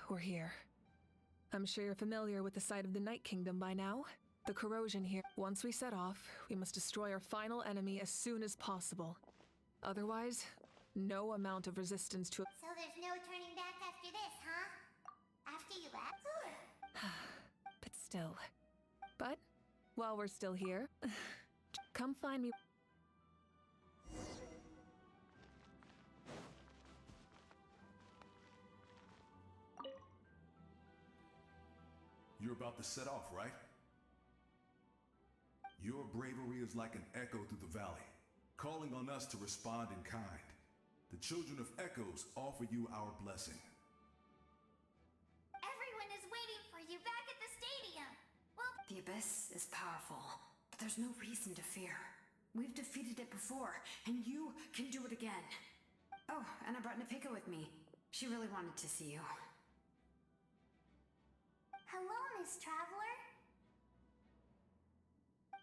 We're here. I'm sure you're familiar with the site of the Night Kingdom by now. The corrosion here. Once we set off, we must destroy our final enemy as soon as possible. Otherwise, no amount of resistance to— So there's no turning back after this, huh? After you left? But still. But, while we're still here, come find me. You're about to set off, right? Your bravery is like an echo through the valley, calling on us to respond in kind. The children of Echoes offer you our blessing. Everyone is waiting for you back at the stadium. Well, The Abyss is powerful, but there's no reason to fear. We've defeated it before, and you can do it again. Oh, and I brought Napika with me. She really wanted to see you. hello, Miss Traveler.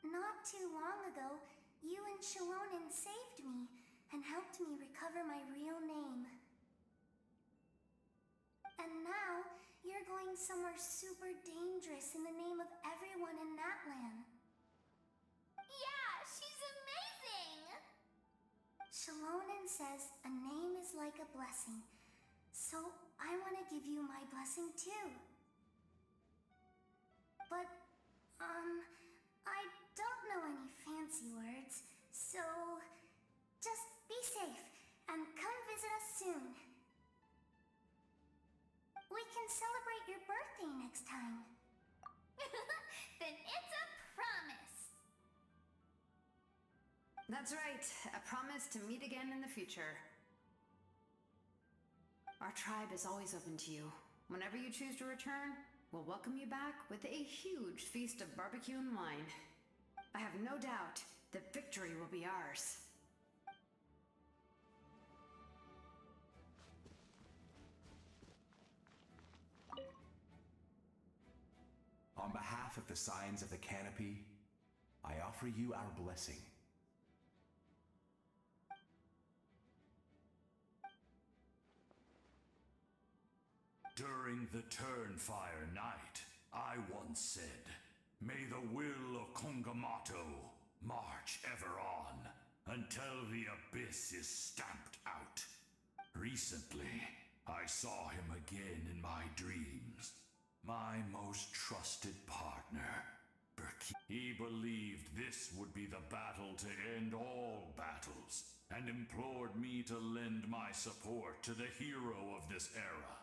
Not too long ago, you and Shalonen saved me and helped me recover my real name. And now, you're going somewhere super dangerous in the name of everyone in Natlan. Yeah, she's amazing! Shalonen says a name is like a blessing, so I want to give you my blessing too. But, I don't know any fancy words, so just be safe and come visit us soon. We can celebrate your birthday next time. Then it's a promise. That's right, a promise to meet again in the future. Our tribe is always open to you. Whenever you choose to return, we'll welcome you back with a huge feast of barbecue and wine. I have no doubt that victory will be ours. On behalf of the Signs of the Canopy, I offer you our blessing. During the Turnfire Night, I once said, "May the will of Kongamato march ever on, until the abyss is stamped out." Recently, I saw him again in my dreams. My most trusted partner, he believed this would be the battle to end all battles, and implored me to lend my support to the hero of this era.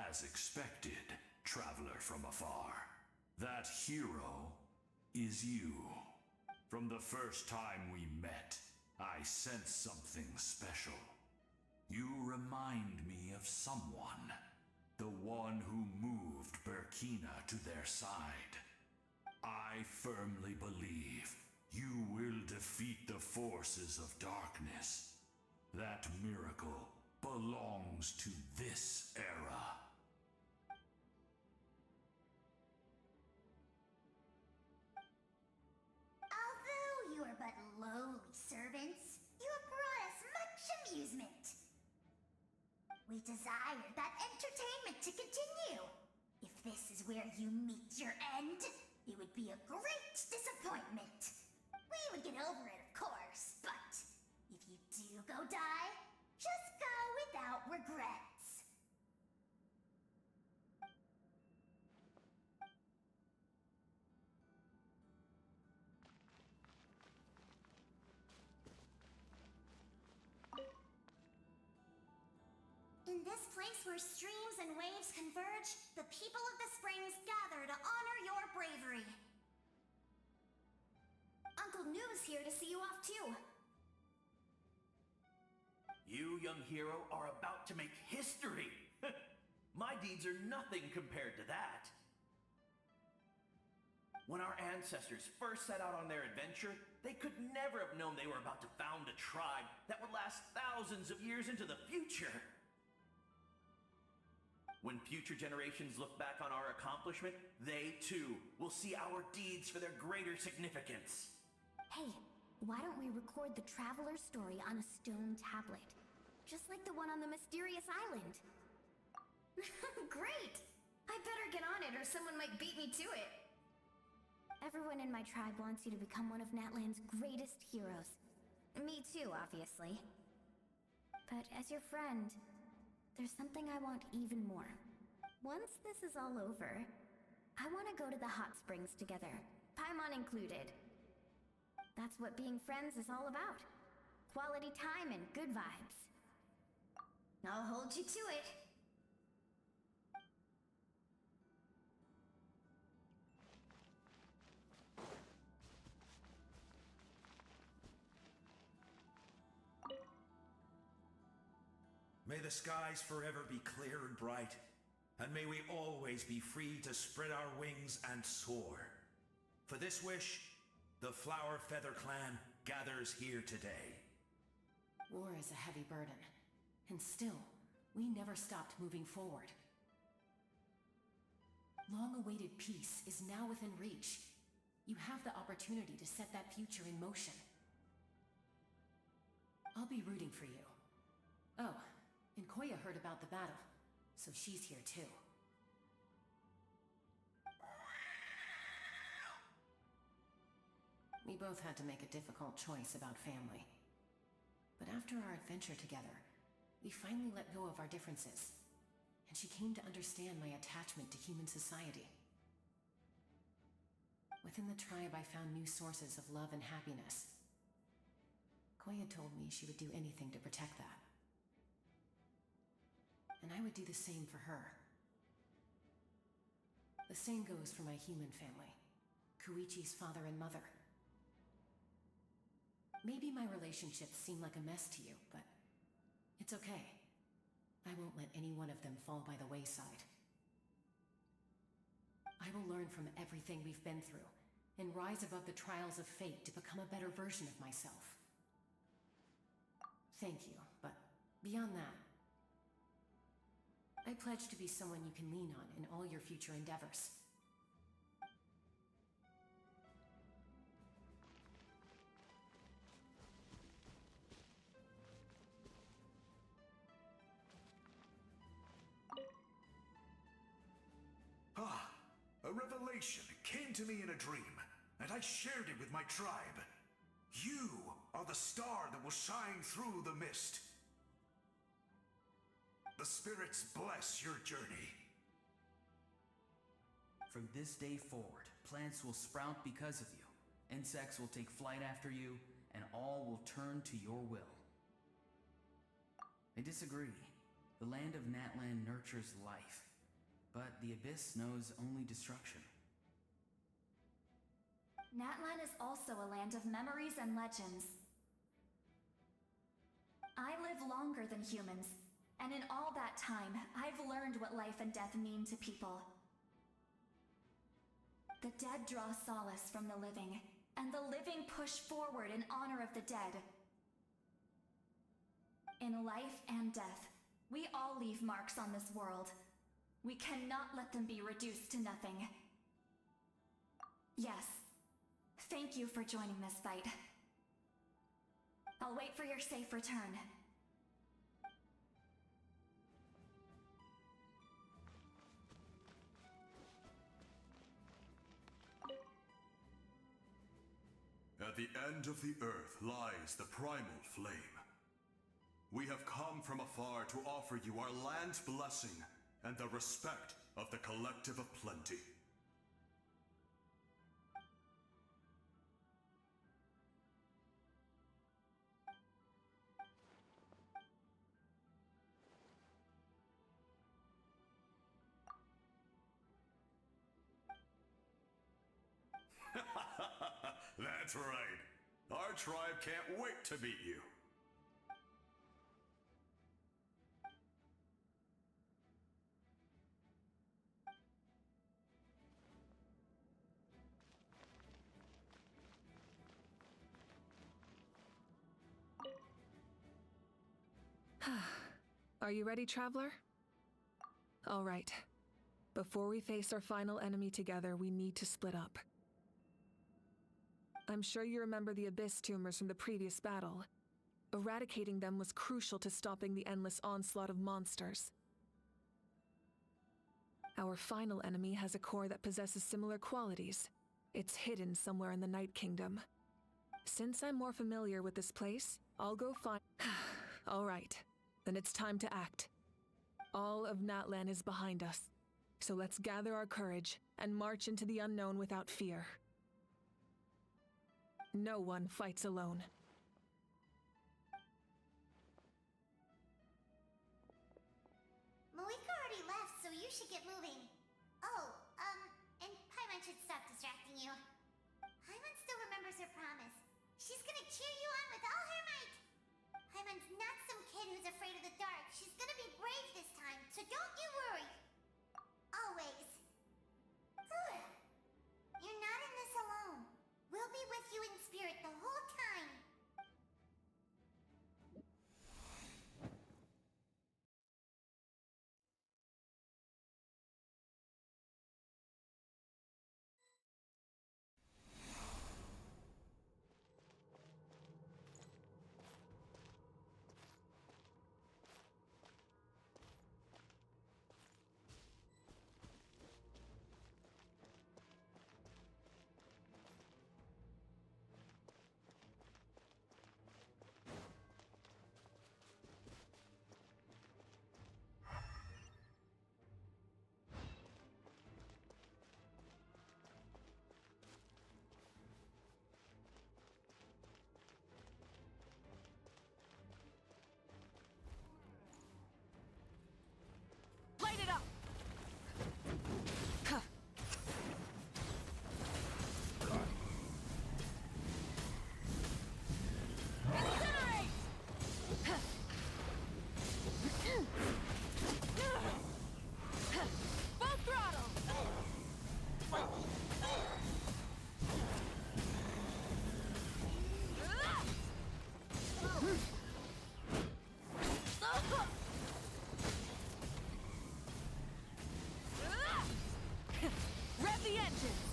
As expected, traveler from afar, that hero is you. From the first time we met, I sensed something special. You remind me of someone. The one who moved Burkina to their side. I firmly believe you will defeat the forces of darkness. That miracle belongs to this era. Although you are but lowly servants, you have brought us much amusement. We desire that entertainment to continue. If this is where you meet your end, it would be a great disappointment. We would get over it, of course, but if you do go die, just go without regrets. In this place where streams and waves converge, the people of the springs gather to honor your bravery. Uncle Noo's here to see you off too. You, young hero, are about to make history! My deeds are nothing compared to that. When our ancestors first set out on their adventure, they could never have known they were about to found a tribe that would last thousands of years into the future. When future generations look back on our accomplishment, they too will see our deeds for their greater significance. Hey, why don't we record the traveler's story on a stone tablet? just like the one on the mysterious island. Great! I better get on it or someone might beat me to it. Everyone in my tribe wants you to become one of Natlan's greatest heroes. Me too, obviously. But as your friend, there's something I want even more. Once this is all over, I want to go to the hot springs together, Paimon included. That's what being friends is all about. Quality time and good vibes. I'll hold you to it. May the skies forever be clear and bright, and may we always be free to spread our wings and soar. For this wish, the Flower Feather Clan gathers here today. War is a heavy burden, and still, we never stopped moving forward. Long-awaited peace is now within reach. You have the opportunity to set that future in motion. I'll be rooting for you. Oh, and Koya heard about the battle, so she's here too. We both had to make a difficult choice about family. But after our adventure together, we finally let go of our differences, and she came to understand my attachment to human society. Within the tribe, I found new sources of love and happiness. Koya told me she would do anything to protect that. And I would do the same for her. The same goes for my human family, Koichi's father and mother. Maybe my relationships seem like a mess to you, but it's okay. I won't let any one of them fall by the wayside. I will learn from everything we've been through, and rise above the trials of fate to become a better version of myself. Thank you, but beyond that, I pledge to be someone you can lean on in all your future endeavors. A revelation came to me in a dream, and I shared it with my tribe. You are the star that will shine through the mist. The spirits bless your journey. From this day forward, plants will sprout because of you. Insects will take flight after you, and all will turn to your will. I disagree. The land of Natlan nurtures life, but the Abyss knows only destruction. Natlan is also a land of memories and legends. I live longer than humans, and in all that time, I've learned what life and death mean to people. The dead draw solace from the living, and the living push forward in honor of the dead. In life and death, we all leave marks on this world. We cannot let them be reduced to nothing. Yes. Thank you for joining this fight. I'll wait for your safe return. At the end of the earth lies the primal flame. We have come from afar to offer you our land's blessing and the respect of the Collective of Plenty. That's right. Our tribe can't wait to meet you. Are you ready, traveler? All right. Before we face our final enemy together, we need to split up. I'm sure you remember the Abyss tumors from the previous battle. Eradicating them was crucial to stopping the endless onslaught of monsters. Our final enemy has a core that possesses similar qualities. It's hidden somewhere in the Night Kingdom. Since I'm more familiar with this place, I'll go find... All right, then it's time to act. All of Natlan is behind us, so let's gather our courage and march into the unknown without fear. No one fights alone. Malika already left, so you should get moving. Oh, and Paimon should stop distracting you. Paimon still remembers her promise. She's gonna cheer you on with all her might. Paimon's not some kid who's afraid of the dark. She's gonna be brave this time, so don't you worry. Always. You're not in this alone. We'll be with you in spirit the whole time. Light it up! Rev the engines!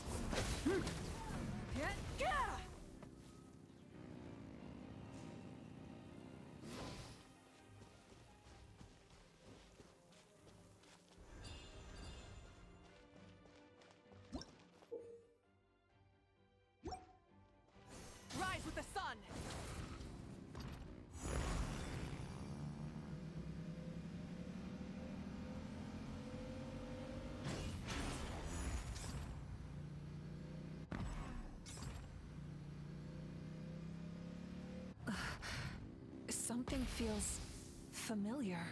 Rise with the sun! Something feels familiar.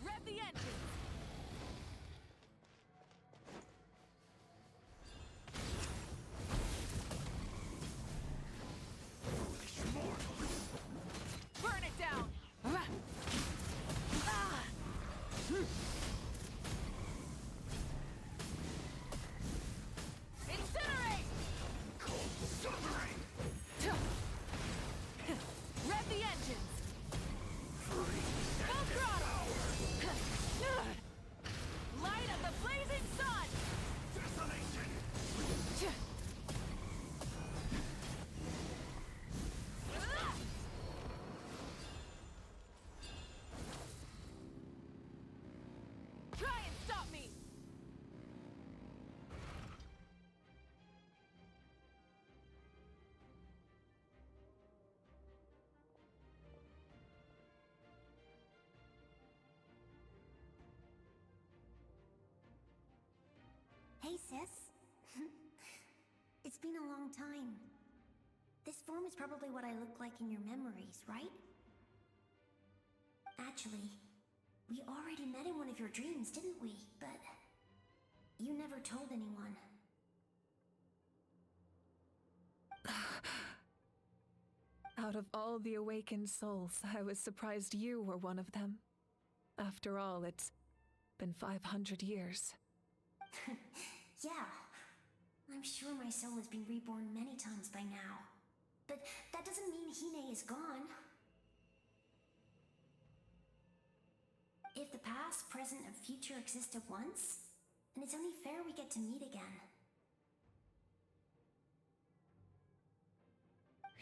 Rev the engine! Burn it down! Incinerate! Cold suffering! Rev the engines! Full throttle! Light of the blazing sun! Desolation! Try and stop me! Hey, sis. It's been a long time. This form is probably what I look like in your memories, right? Actually, we already met in one of your dreams, didn't we? But you never told anyone. Out of all the awakened souls, I was surprised you were one of them. After all, it's been 500 years. Yeah. I'm sure my soul has been reborn many times by now. But that doesn't mean Hine is gone. If the past, present, and future exist at once, then it's only fair we get to meet again.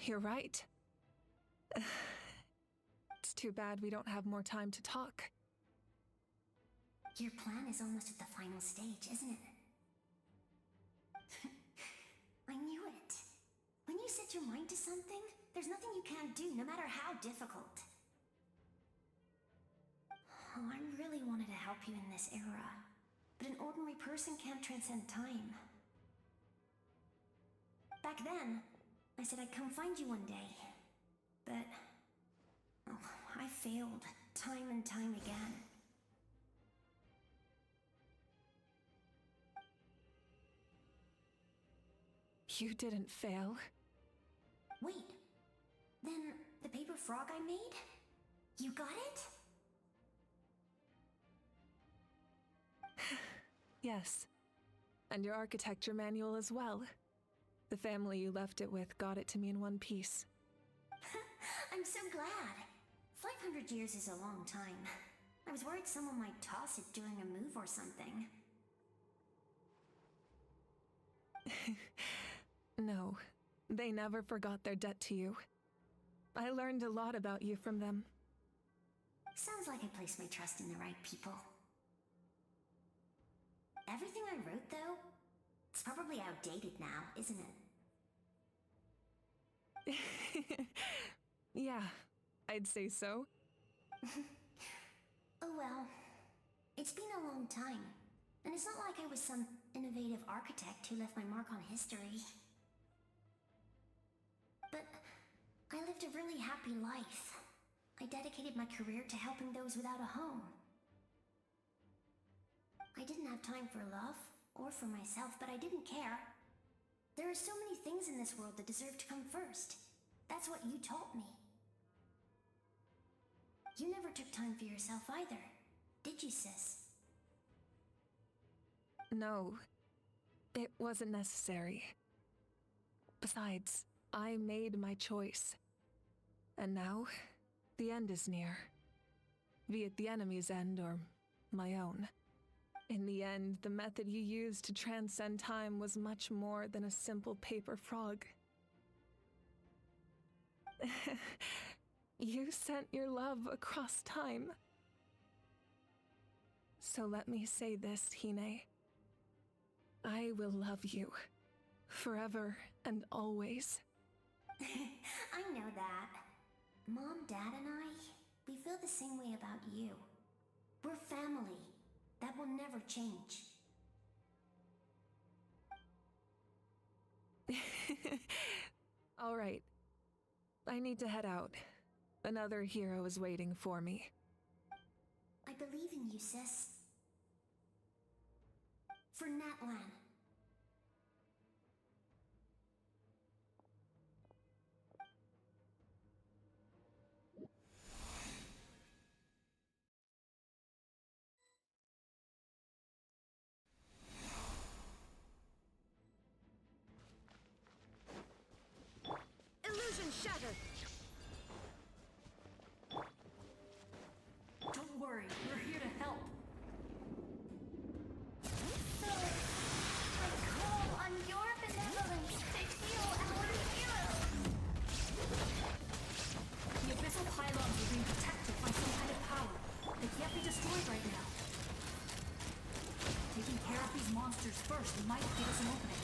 You're right. It's too bad we don't have more time to talk. Your plan is almost at the final stage, isn't it? I knew it. When you set your mind to something, there's nothing you can't do, no matter how difficult. Oh, I really wanted to help you in this era, but an ordinary person can't transcend time. Back then, I said I'd come find you one day, but I failed time and time again. You didn't fail. Wait, then the paper frog I made? You got it? Yes. And your architecture manual as well. The family you left it with got it to me in one piece. I'm so glad. 500 years is a long time. I was worried someone might toss it during a move or something. No, they never forgot their debt to you. I learned a lot about you from them. Sounds like I placed my trust in the right people. Everything I wrote, though, it's probably outdated now, isn't it? Yeah, I'd say so. Oh well, it's been a long time, and it's not like I was some innovative architect who left my mark on history. But I lived a really happy life. I dedicated my career to helping those without a home. I didn't have time for love, or for myself, but I didn't care. There are so many things in this world that deserve to come first. That's what you taught me. You never took time for yourself either, did you, sis? No, it wasn't necessary. Besides, I made my choice. And now, the end is near. Be it the enemy's end or my own. In the end, the method you used to transcend time was much more than a simple paper frog. You sent your love across time. So let me say this, Hine. I will love you. Forever and always. I know that. Mom, Dad, and I, we feel the same way about you. We're family. That will never change. All right. I need to head out. Another hero is waiting for me. I believe in you, sis. For Natlan. Illusion shattered! Don't worry, we're here to help. So, I call on your benevolence to heal our hero. The abyssal pylons are being protected by some kind of power. They can't be destroyed right now. Taking care of these monsters first might give us an opening.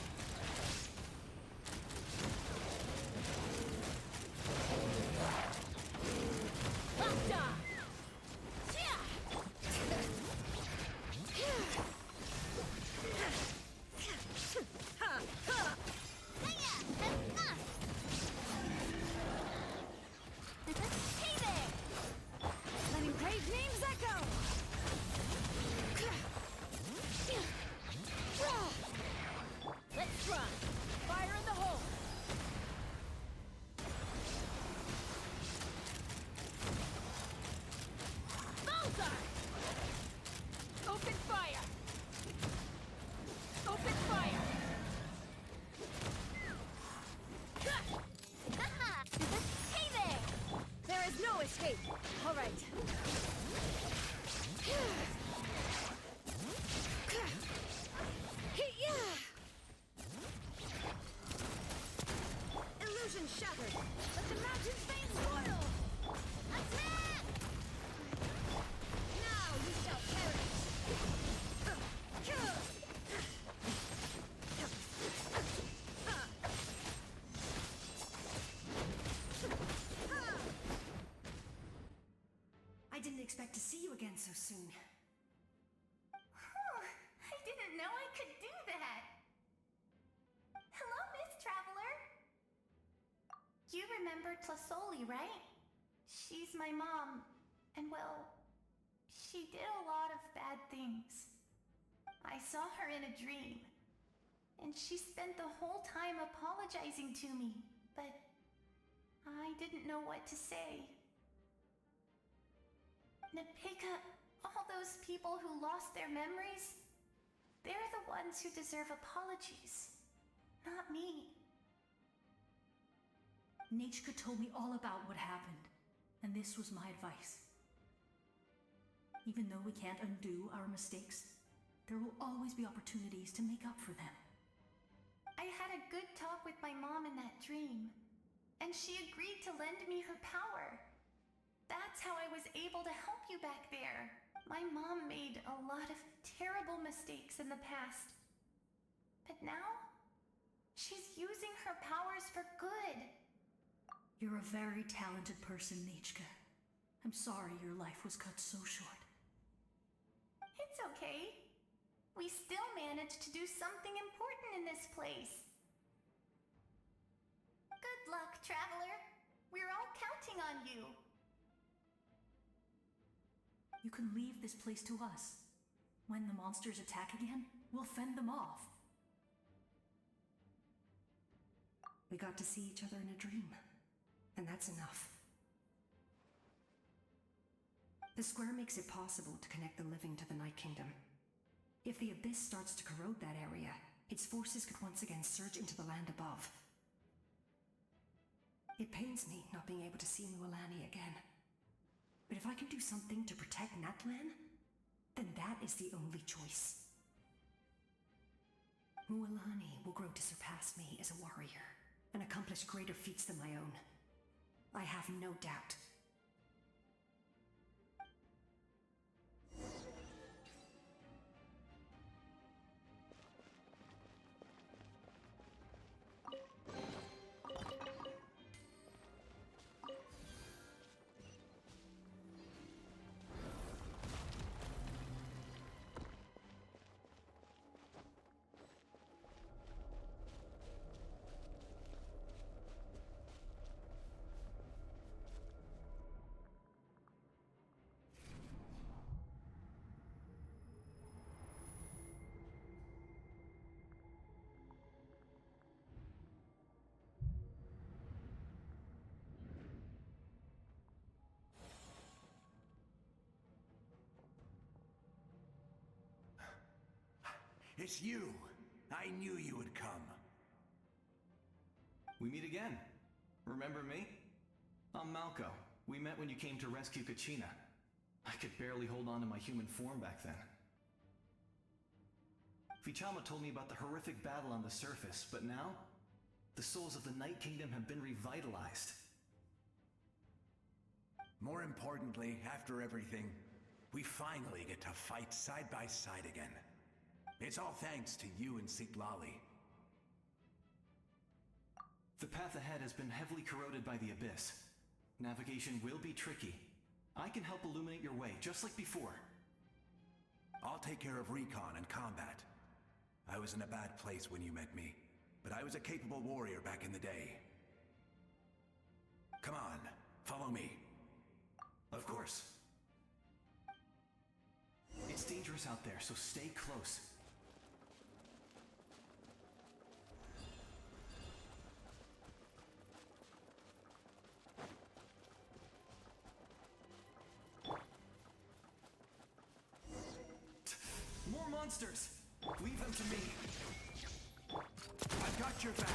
Let's soon. I didn't know I could do that. Hello, Miss Traveler. You remember Tlasoli, right? She's my mom, and well, she did a lot of bad things. I saw her in a dream, and she spent the whole time apologizing to me, but I didn't know what to say. Napika, all those people who lost their memories, they're the ones who deserve apologies, not me. Nechka told me all about what happened, and this was my advice. Even though we can't undo our mistakes, there will always be opportunities to make up for them. I had a good talk with my mom in that dream, and she agreed to lend me her power. That's how I was able to help you back there. My mom made a lot of terrible mistakes in the past. But now, she's using her powers for good. You're a very talented person, Nechka. I'm sorry your life was cut so short. It's okay. We still managed to do something important in this place. Good luck, Traveler. We're all counting on you. You can leave this place to us. When the monsters attack again, we'll fend them off. We got to see each other in a dream, and that's enough. The square makes it possible to connect the living to the Night Kingdom. If the Abyss starts to corrode that area, its forces could once again surge into the land above. It pains me not being able to see Mualani again. But if I can do something to protect Natlan, then that is the only choice. Mualani will grow to surpass me as a warrior, and accomplish greater feats than my own. I have no doubt. It's you! I knew you would come. We meet again. Remember me? I'm Malco. We met when you came to rescue Kachina. I could barely hold on to my human form back then. Vichama told me about the horrific battle on the surface, but now, the souls of the Night Kingdom have been revitalized. More importantly, after everything, we finally get to fight side by side again. It's all thanks to you and Sitlali. The path ahead has been heavily corroded by the Abyss. Navigation will be tricky. I can help illuminate your way, just like before. I'll take care of recon and combat. I was in a bad place when you met me, but I was a capable warrior back in the day. Come on, follow me. Of course. It's dangerous out there, so stay close. More monsters! Leave them to me. I've got your back.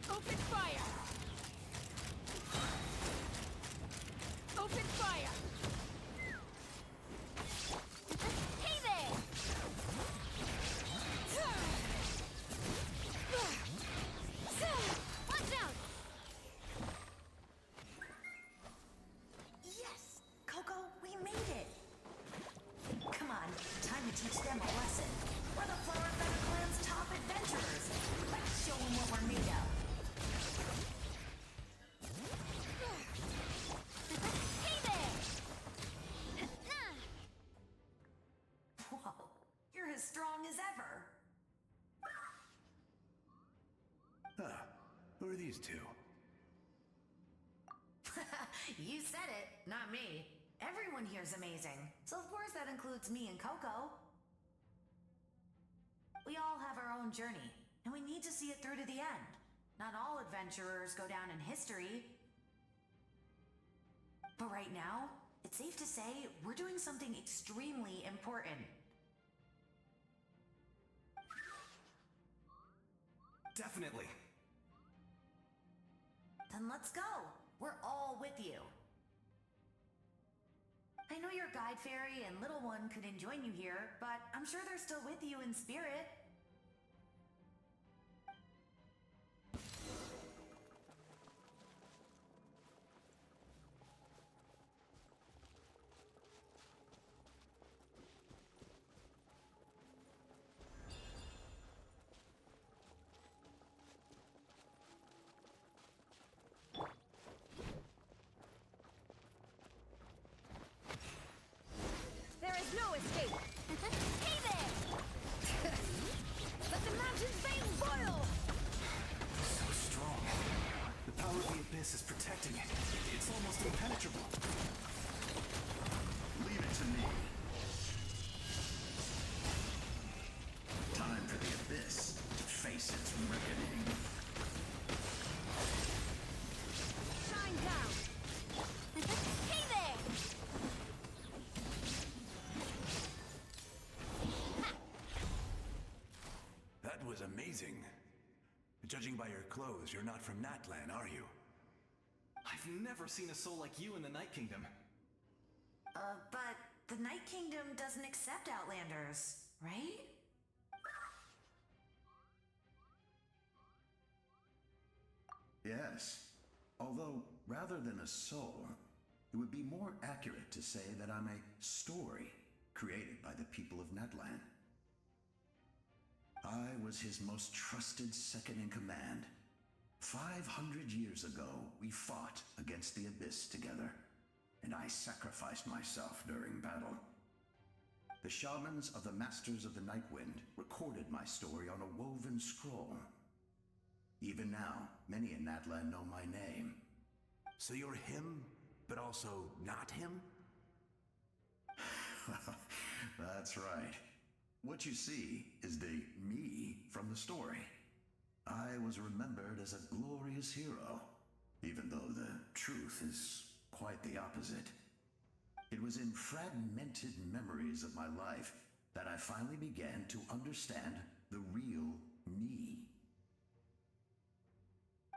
Open fire! Open fire! Hey there! Watch out! Yes! Coco, we made it! Come on, time to teach them a lesson. We're the Flower Feather Clan's top adventurers. Let's show them what we're made of. Who are these two? You said it, not me. Everyone here's amazing, so of course that includes me and Coco. We all have our own journey, and we need to see it through to the end. Not all adventurers go down in history. But right now, it's safe to say we're doing something extremely important. Definitely. Then let's go. We're all with you. I know your guide fairy and little one couldn't join you here, but I'm sure they're still with you in spirit. There is no escape! Hey there! Let the mountain's veins boil! So strong. The power of the abyss is protecting it. It's almost impenetrable. Leave it to me. Time for the abyss to face its reckoning. Shine down! Hey there! That was amazing. Judging by your clothes, you're not from Natlan, are you? I've never seen a soul like you in the Night Kingdom. But the Night Kingdom doesn't accept Outlanders, right? Yes. Although, rather than a soul, it would be more accurate to say that I'm a story created by the people of Natlan. I was his most trusted second-in-command. 500 years ago, we fought against the Abyss together, and I sacrificed myself during battle. The shamans of the Masters of the Nightwind recorded my story on a woven scroll. Even now, many in Natlan know my name. So you're him, but also not him? That's right. What you see is the me from the story. I was remembered as a glorious hero, even though the truth is quite the opposite. It was in fragmented memories of my life that I finally began to understand the real me.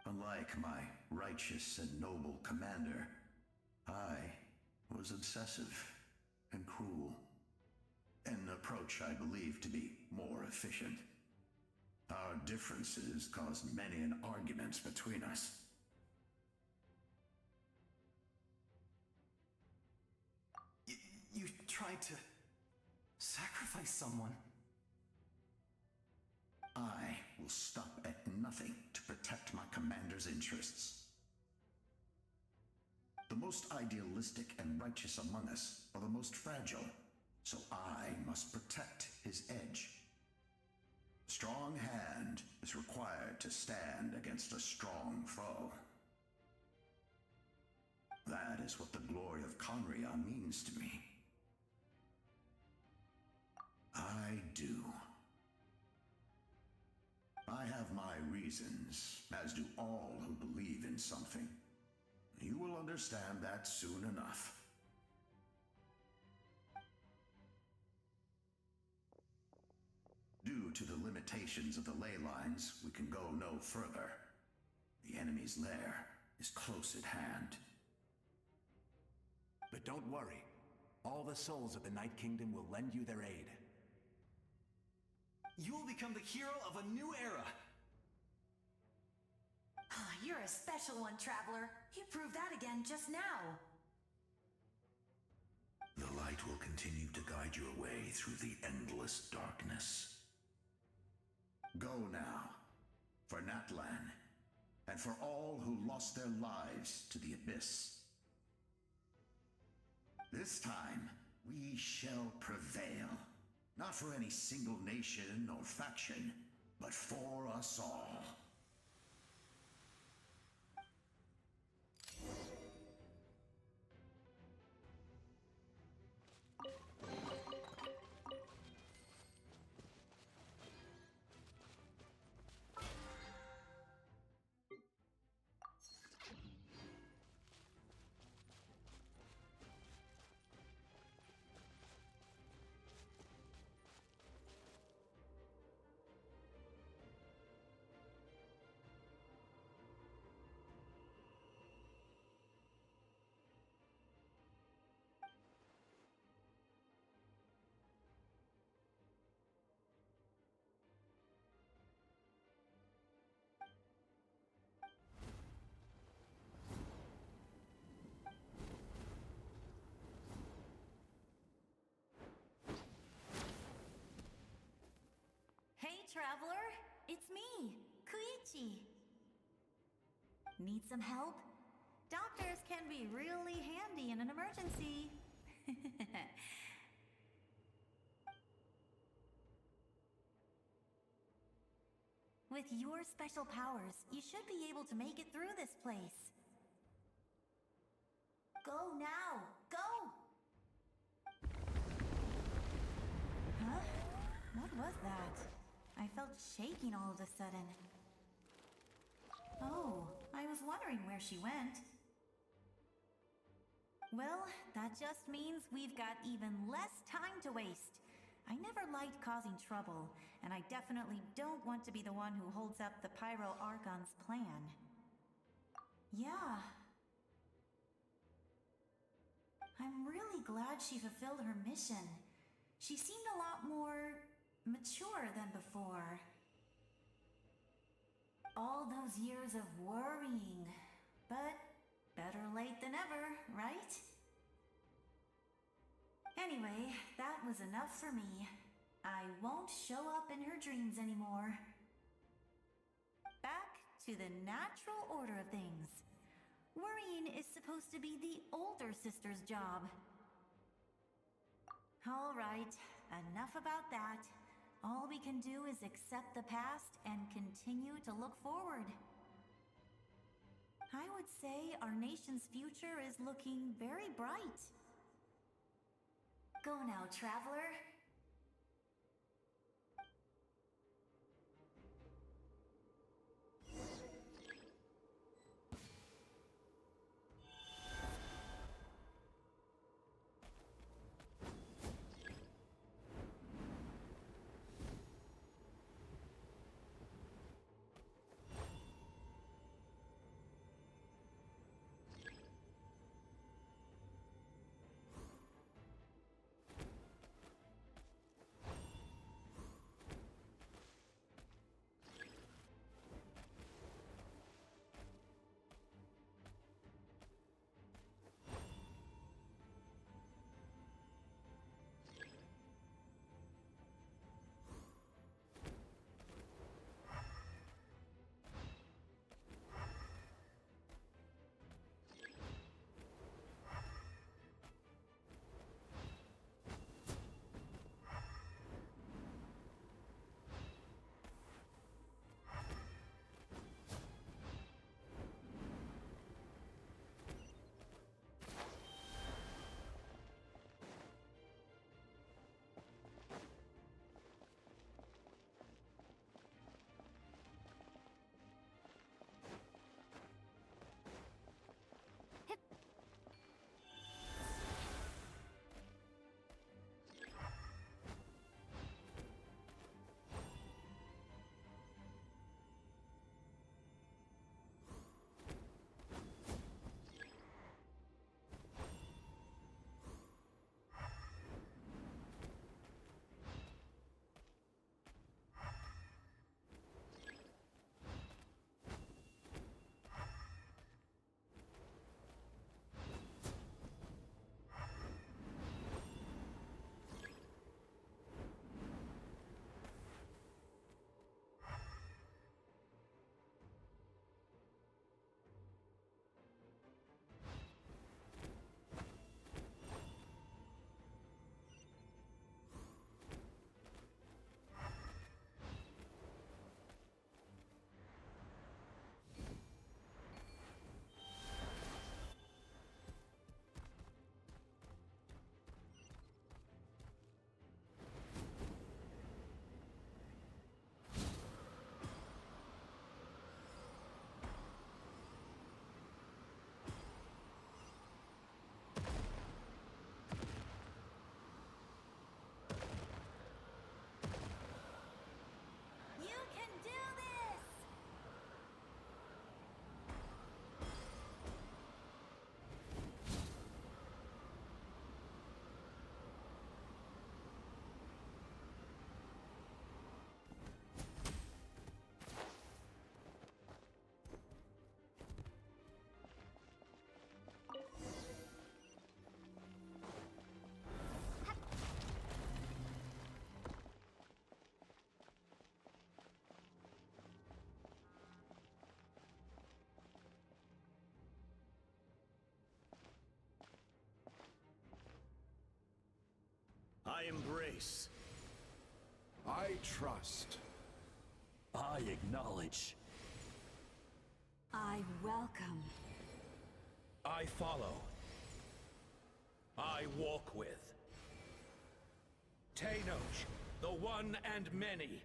Unlike my righteous and noble commander, I was obsessive and cruel. An approach I believe to be more efficient. Our differences caused many an arguments between us. You tried to sacrifice someone. I will stop at nothing to protect my commander's interests. The most idealistic and righteous among us are the most fragile, so I must protect his edge. A strong hand is required to stand against a strong foe. That is what the glory of Conria means to me. I do. I have my reasons, as do all who believe in something. You will understand that soon enough. Due to the limitations of the ley lines, we can go no further. The enemy's lair is close at hand. But don't worry. All the souls of the Night Kingdom will lend you their aid. You will become the hero of a new era. You're a special one, Traveler. You proved that again just now. The light will continue to guide your way through the endless darkness. Go now, for Natlan, and for all who lost their lives to the Abyss. This time, we shall prevail. Not for any single nation or faction, but for us all. traveler. It's me, Koichi. Need some help? Doctors can be really handy in an emergency. With your special powers, you should be able to make it through this place. Go now! Go! Huh? What was that? I felt shaking all of a sudden. Oh, I was wondering where she went. Well, that just means we've got even less time to waste. I never liked causing trouble, and I definitely don't want to be the one who holds up the Pyro Archon's plan. Yeah. I'm really glad she fulfilled her mission. She seemed a lot more mature than before. All those years of worrying, but better late than ever, right? Anyway, that was enough for me. I won't show up in her dreams anymore. Back to the natural order of things. Worrying is supposed to be the older sister's job. All right, enough about that. All we can do is accept the past and continue to look forward. I would say our nation's future is looking very bright. Go now, traveler. I embrace. I trust. I acknowledge. I welcome. I follow. I walk with. Tenoch, the one and many.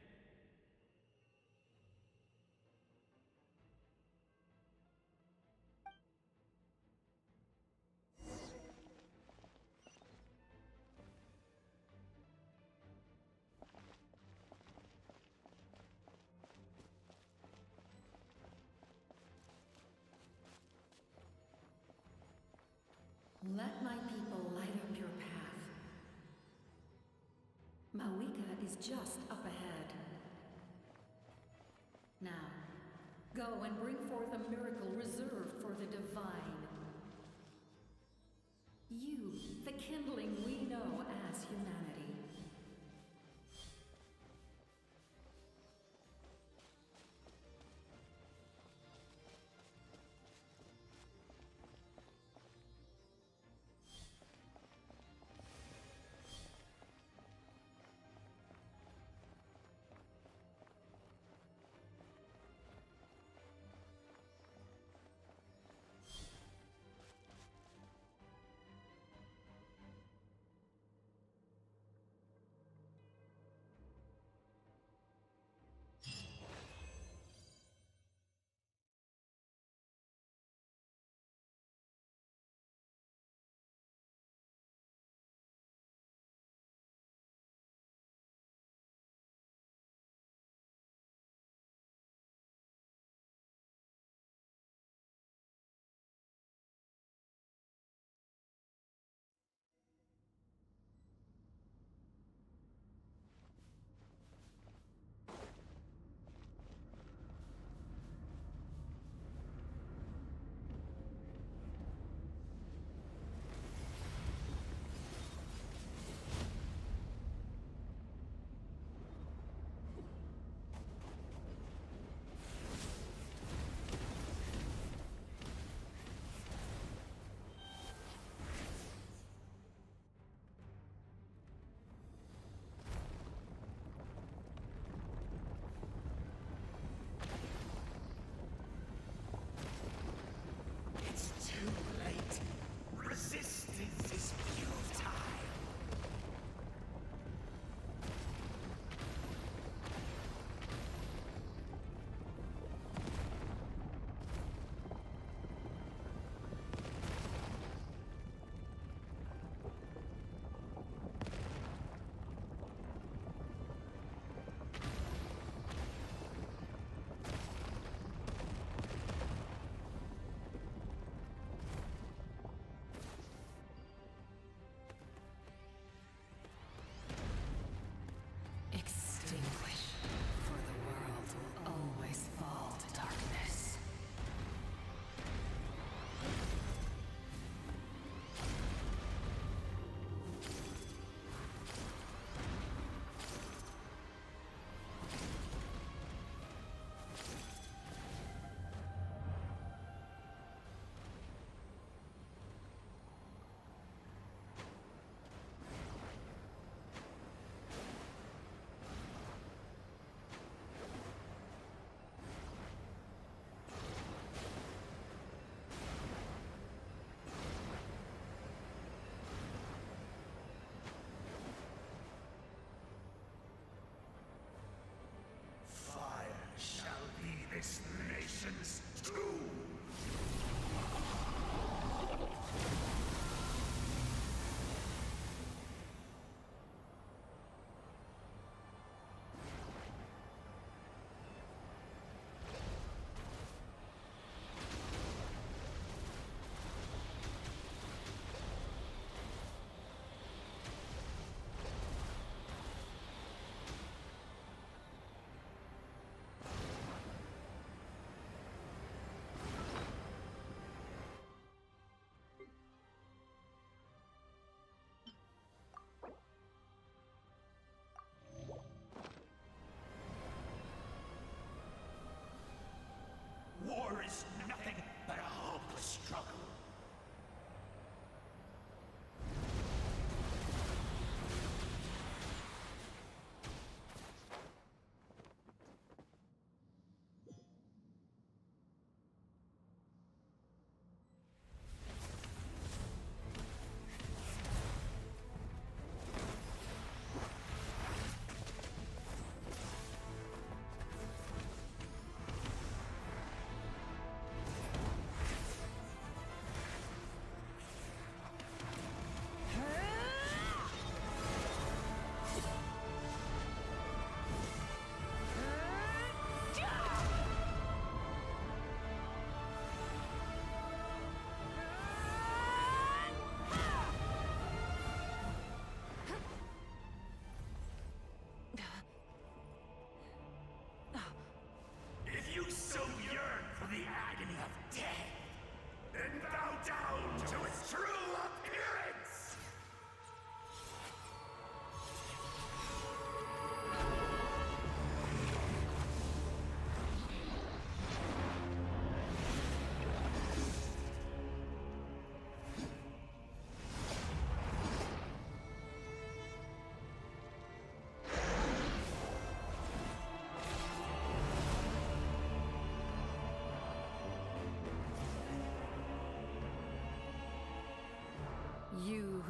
Let my people light up your path. Mawika is just up ahead. Now, go and bring forth a miracle reserved for the divine. You, the kindling we know as humanity.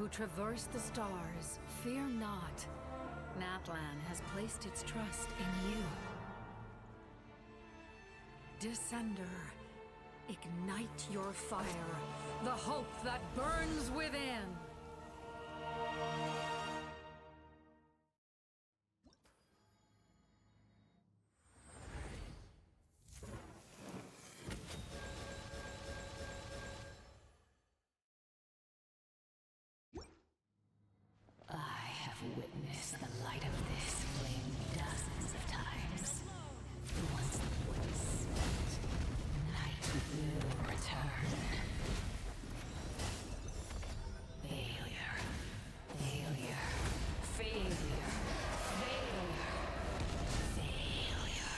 who traverse the stars, fear not. Natlan has placed its trust in you. Descender, ignite your fire, the hope that burns within! I have witnessed the light of this flame dozens of times. Once the wood is spent, night will return. Failure. Failure. Failure. Failure. Failure.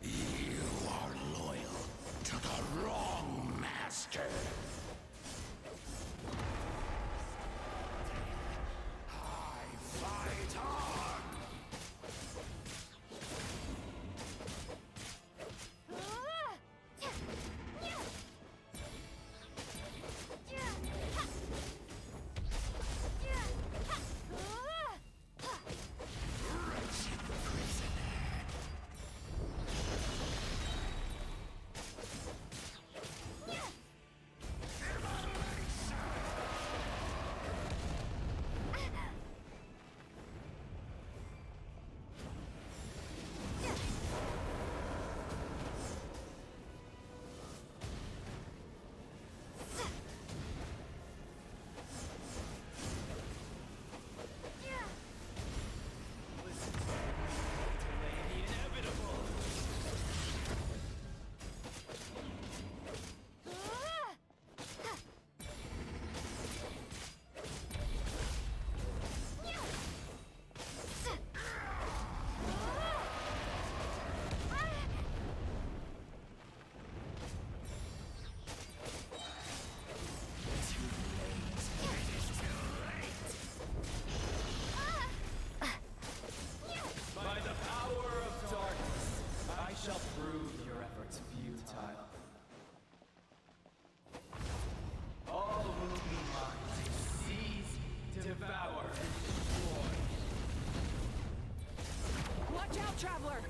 You are loyal to the wrong master. I fight on! By the power of darkness, I shall prove your efforts futile. All will be mine to seize, devour, and destroy. Watch out, Traveler!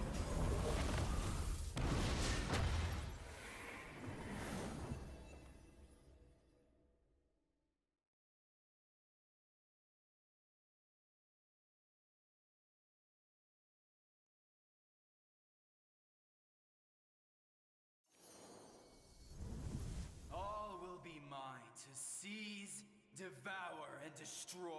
All will be mine to seize, devour, and destroy.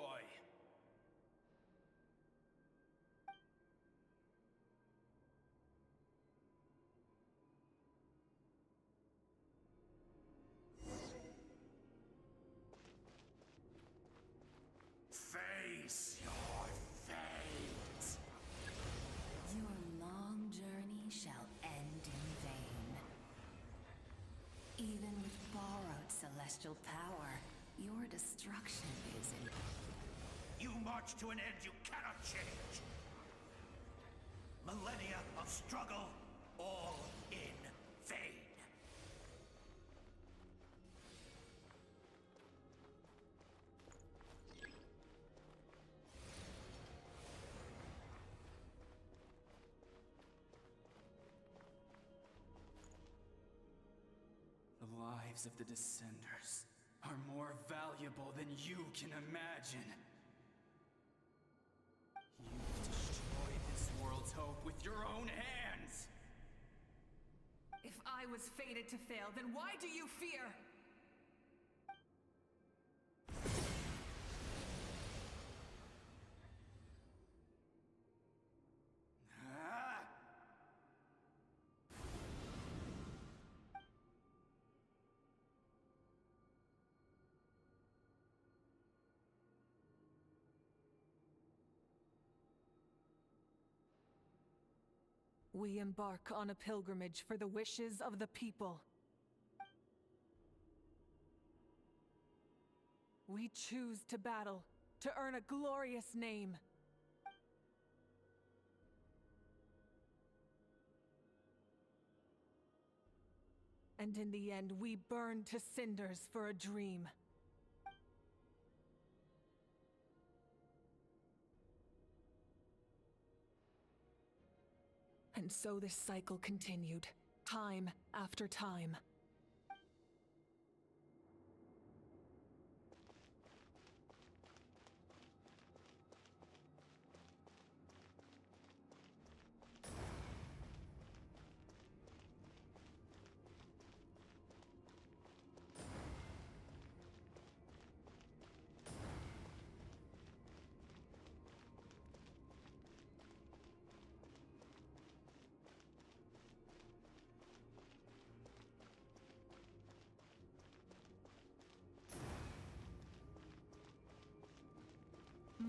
Face your fate. Your long journey shall end in vain. Even with borrowed celestial power, your destruction is in... You march to an end you cannot change. Millennia of struggle, all in vain. The lives of the Descenders are more valuable than you can imagine. You've destroyed this world's hope with your own hands! If I was fated to fail, then why do you fear? Ah! We embark on a pilgrimage for the wishes of the people. We choose to battle, to earn a glorious name. And in the end, we burn to cinders for a dream. And so this cycle continued, time after time.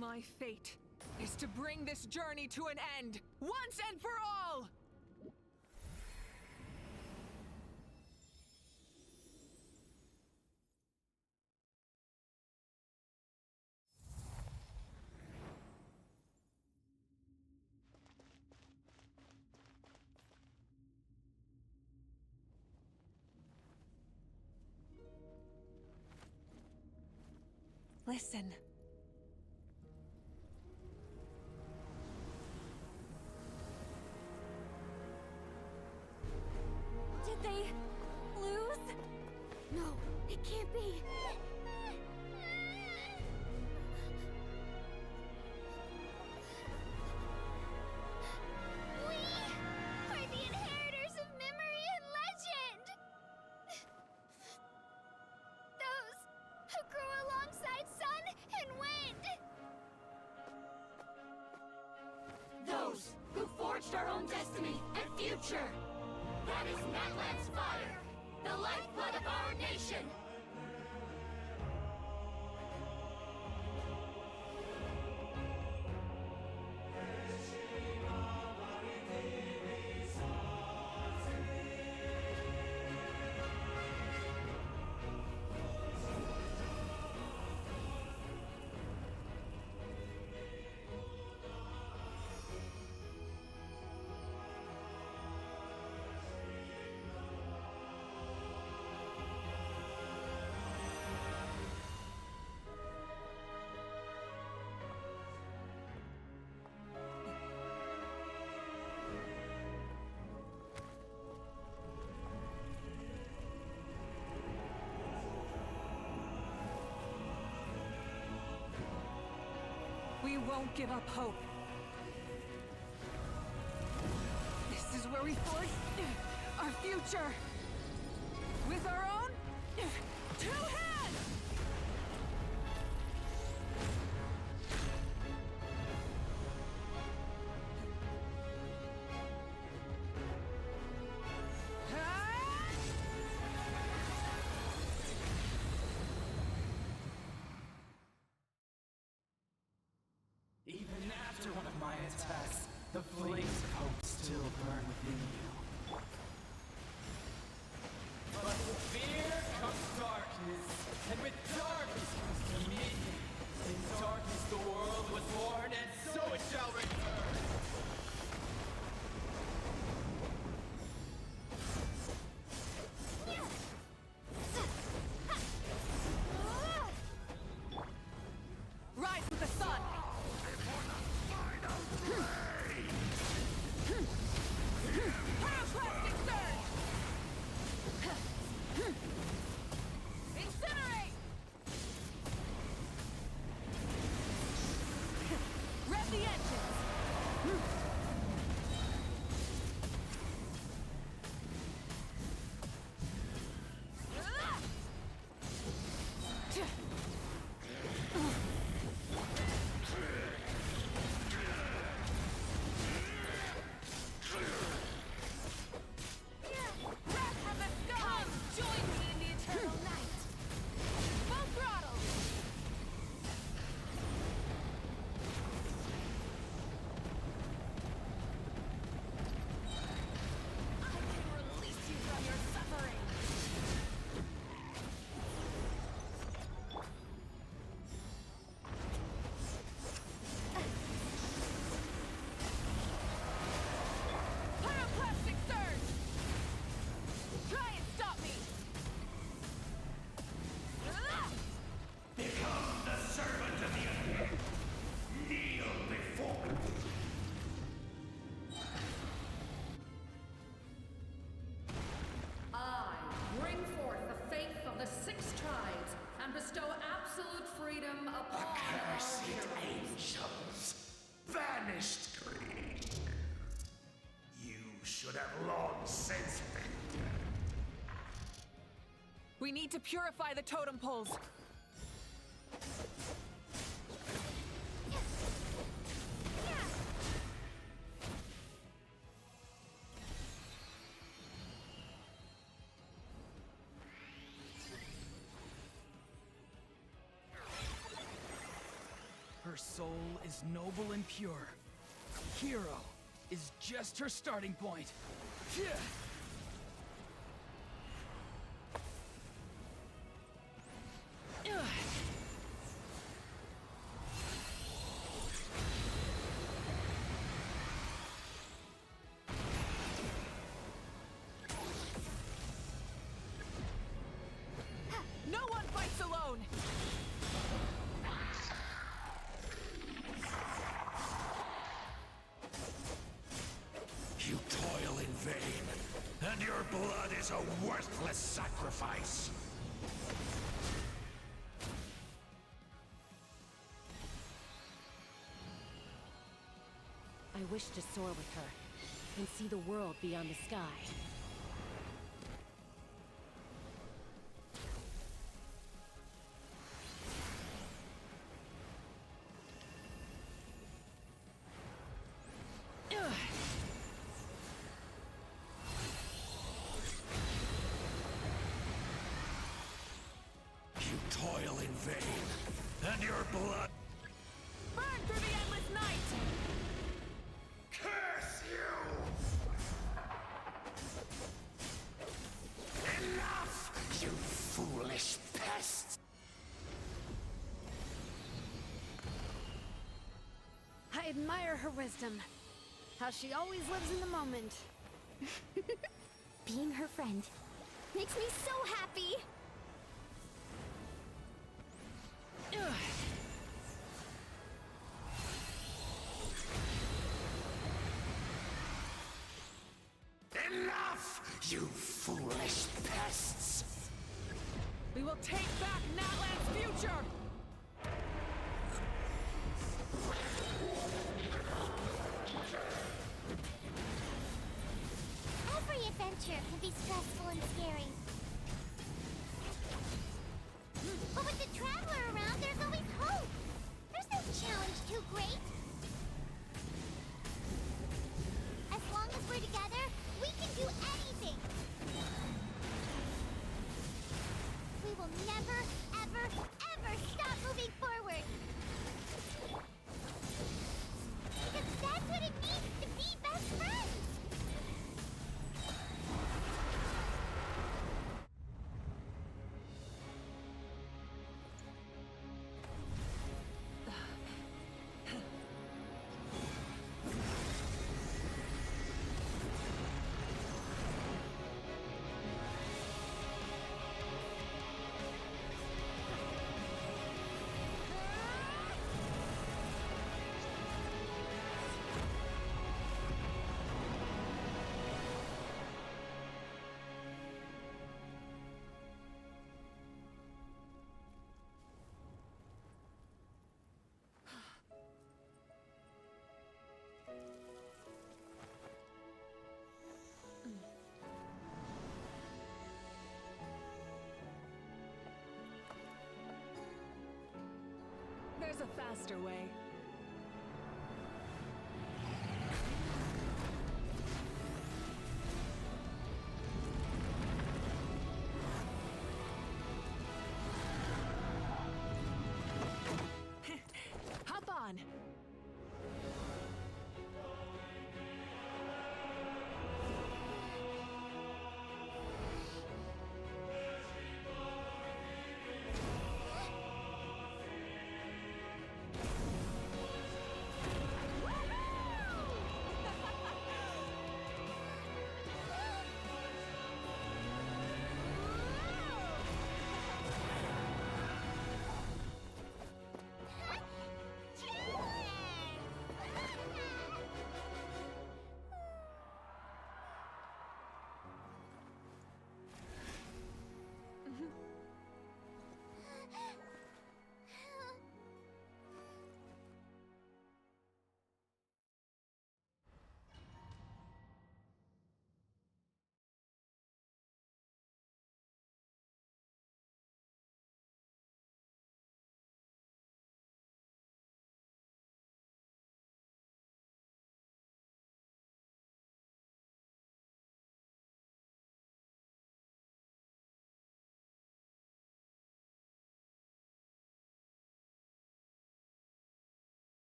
My fate is to bring this journey to an end, once and for all! Listen. Did they lose? No, it can't be. We are the inheritors of memory and legend! Those who grew alongside sun and wind! Those who forged our own destiny and future! That is Natlan's fire, the lifeblood of our nation! We won't give up hope. This is where we forge our future. With our own two hands! Even after one of my attacks, the flames of hope still burn within you. But with fear comes darkness, and with darkness comes dominion. In darkness the world was born, and so it shall return. Rise with the sun! since We need to purify the totem poles. Her soul is noble and pure. Hero is just her starting point. Yeah. No one fights alone! you toil in vain, and your blood is a worthless sacrifice. I wish to soar with her and see the world beyond the sky. You toil in vain, and your blood... Burn through the endless night! Curse you! Enough, you foolish pests! I admire her wisdom. How she always lives in the moment. Being her friend makes me so happy! Enough, you foolish pests! We will take back Natlan's future! Every adventure can be stressful and scary. But with the Traveler around, there's always hope! There's no challenge too great! As long as we're together, we can do anything! We will never, ever, ever stop moving forward! Because that's what it means to be best friends! There's a faster way. Hop on!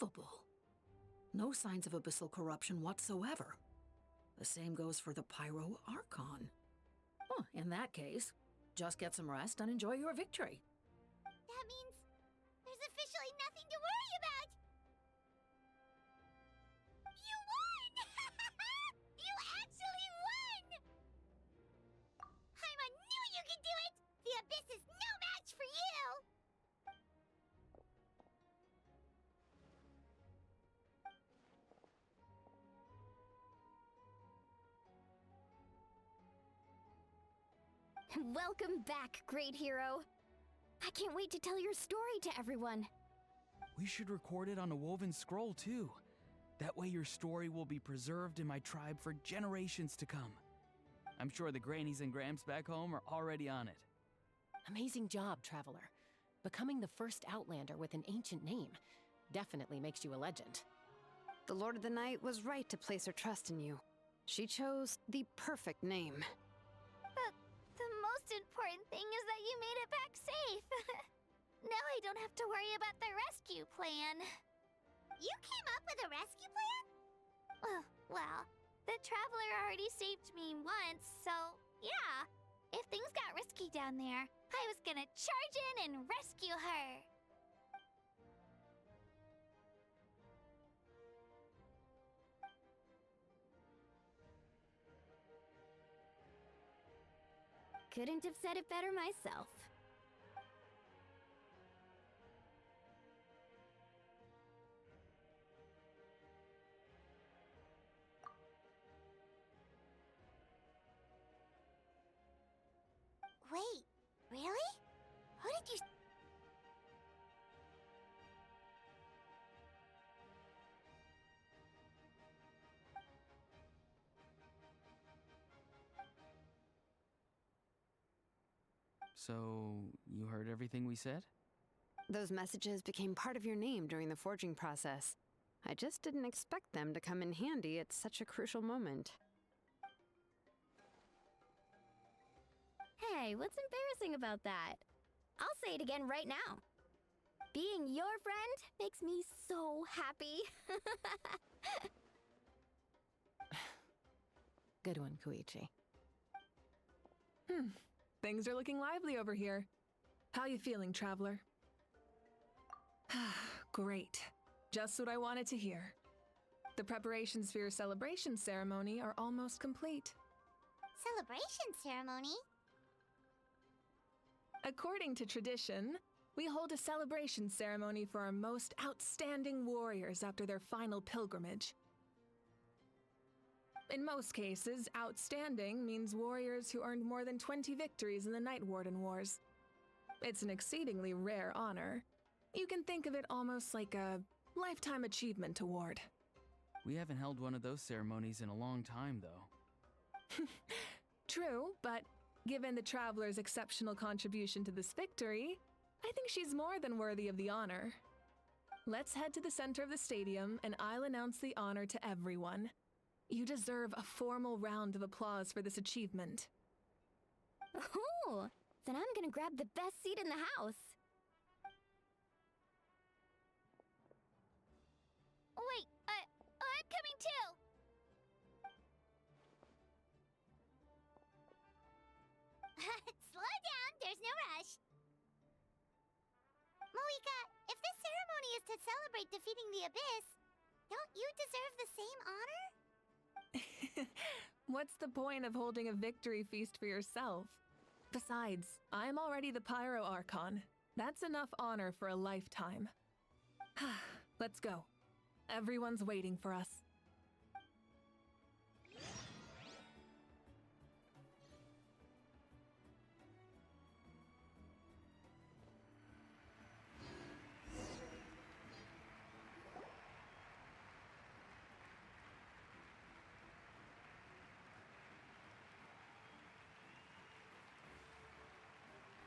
unbelievable. No signs of abyssal corruption whatsoever. The same goes for the Pyro Archon. Well, in that case, just get some rest and enjoy your victory. That means there's officially nothing to worry about! You won! You actually won! Paimon knew you could do it! The Abyss is no match for you! Welcome back, great hero. I can't wait to tell your story to everyone. We should record it on a woven scroll, too. That way your story will be preserved in my tribe for generations to come. I'm sure the grannies and gramps back home are already on it. Amazing job, Traveler. Becoming the first Outlander with an ancient name definitely makes you a legend. The Lord of the Night was right to place her trust in you. She chose the perfect name. But the most important thing is that you made it back safe. Now I don't have to worry about the rescue plan. You came up with a rescue plan? Well, the Traveler already saved me once, so yeah. If things got risky down there, I was gonna charge in and rescue her. Couldn't have said it better myself. Wait, really? Who did you... So, you heard everything we said? Those messages became part of your name during the forging process. I just didn't expect them to come in handy at such a crucial moment. Hey, what's embarrassing about that? I'll say it again right now. Being your friend makes me so happy. Good one, Koichi. Things are looking lively over here. How you feeling, Traveler? Great. Just what I wanted to hear. The preparations for your celebration ceremony are almost complete. Celebration ceremony? According to tradition, we hold a celebration ceremony for our most outstanding warriors after their final pilgrimage. In most cases, outstanding means warriors who earned more than 20 victories in the Night Warden Wars. It's an exceedingly rare honor. You can think of it almost like a lifetime achievement award. We haven't held one of those ceremonies in a long time, though. True, but given the Traveler's exceptional contribution to this victory, I think she's more than worthy of the honor. Let's head to the center of the stadium and I'll announce the honor to everyone. You deserve a formal round of applause for this achievement. Ooh, then I'm gonna grab the best seat in the house. Wait, I'm coming too! Slow down, there's no rush. Moika, if this ceremony is to celebrate defeating the Abyss, don't you deserve the same honor? What's the point of holding a victory feast for yourself? Besides, I'm already the Pyro Archon. That's enough honor for a lifetime. Let's go. Everyone's waiting for us.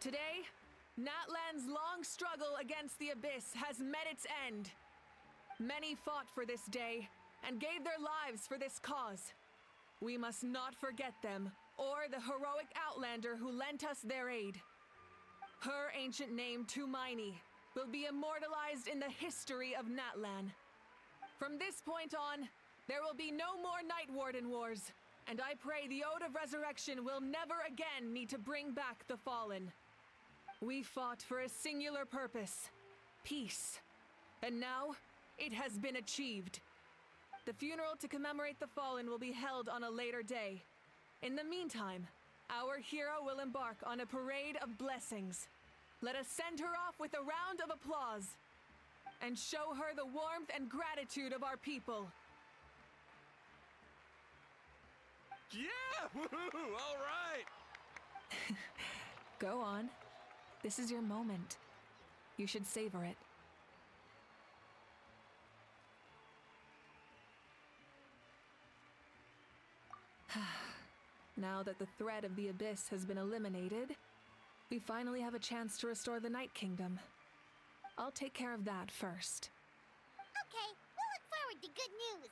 Today, Natlan's long struggle against the Abyss has met its end. Many fought for this day and gave their lives for this cause. We must not forget them or the heroic Outlander who lent us their aid. Her ancient name, Tumaini, will be immortalized in the history of Natlan From this point on, there will be no more Night Warden wars, and I pray the Ode of Resurrection will never again need to bring back the Fallen. We fought for a singular purpose, peace, and now it has been achieved. The funeral to commemorate the Fallen will be held on a later day. In the meantime, our hero will embark on a parade of blessings. Let us send her off with a round of applause and show her the warmth and gratitude of our people. Yeah! Woohoo! All right! Go on. This is your moment. You should savor it. Now that the threat of the Abyss has been eliminated, we finally have a chance to restore the Night Kingdom. I'll take care of that first. Okay, we'll look forward to good news.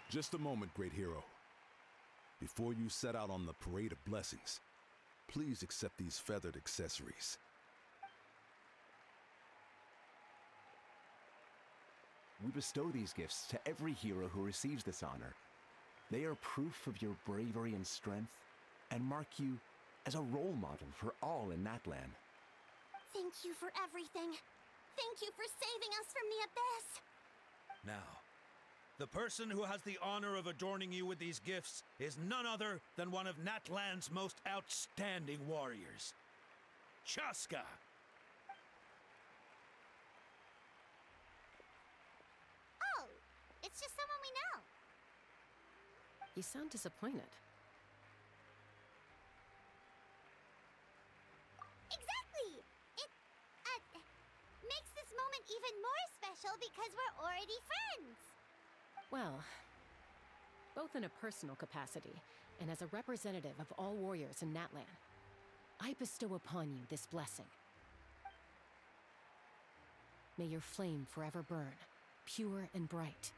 Just a moment, great hero. Before you set out on the parade of blessings, please accept these feathered accessories. We bestow these gifts to every hero who receives this honor. They are proof of your bravery and strength, and mark you as a role model for all in Natlan. Thank you for everything. Thank you for saving us from the Abyss. Now, the person who has the honor of adorning you with these gifts is none other than one of Natlan's most outstanding warriors, Chaska. Oh, it's just someone we know. You sound disappointed. Exactly! It, makes this moment even more special because we're already friends. Well, both in a personal capacity and as a representative of all warriors in Natlan, I bestow upon you this blessing. May your flame forever burn, pure and bright.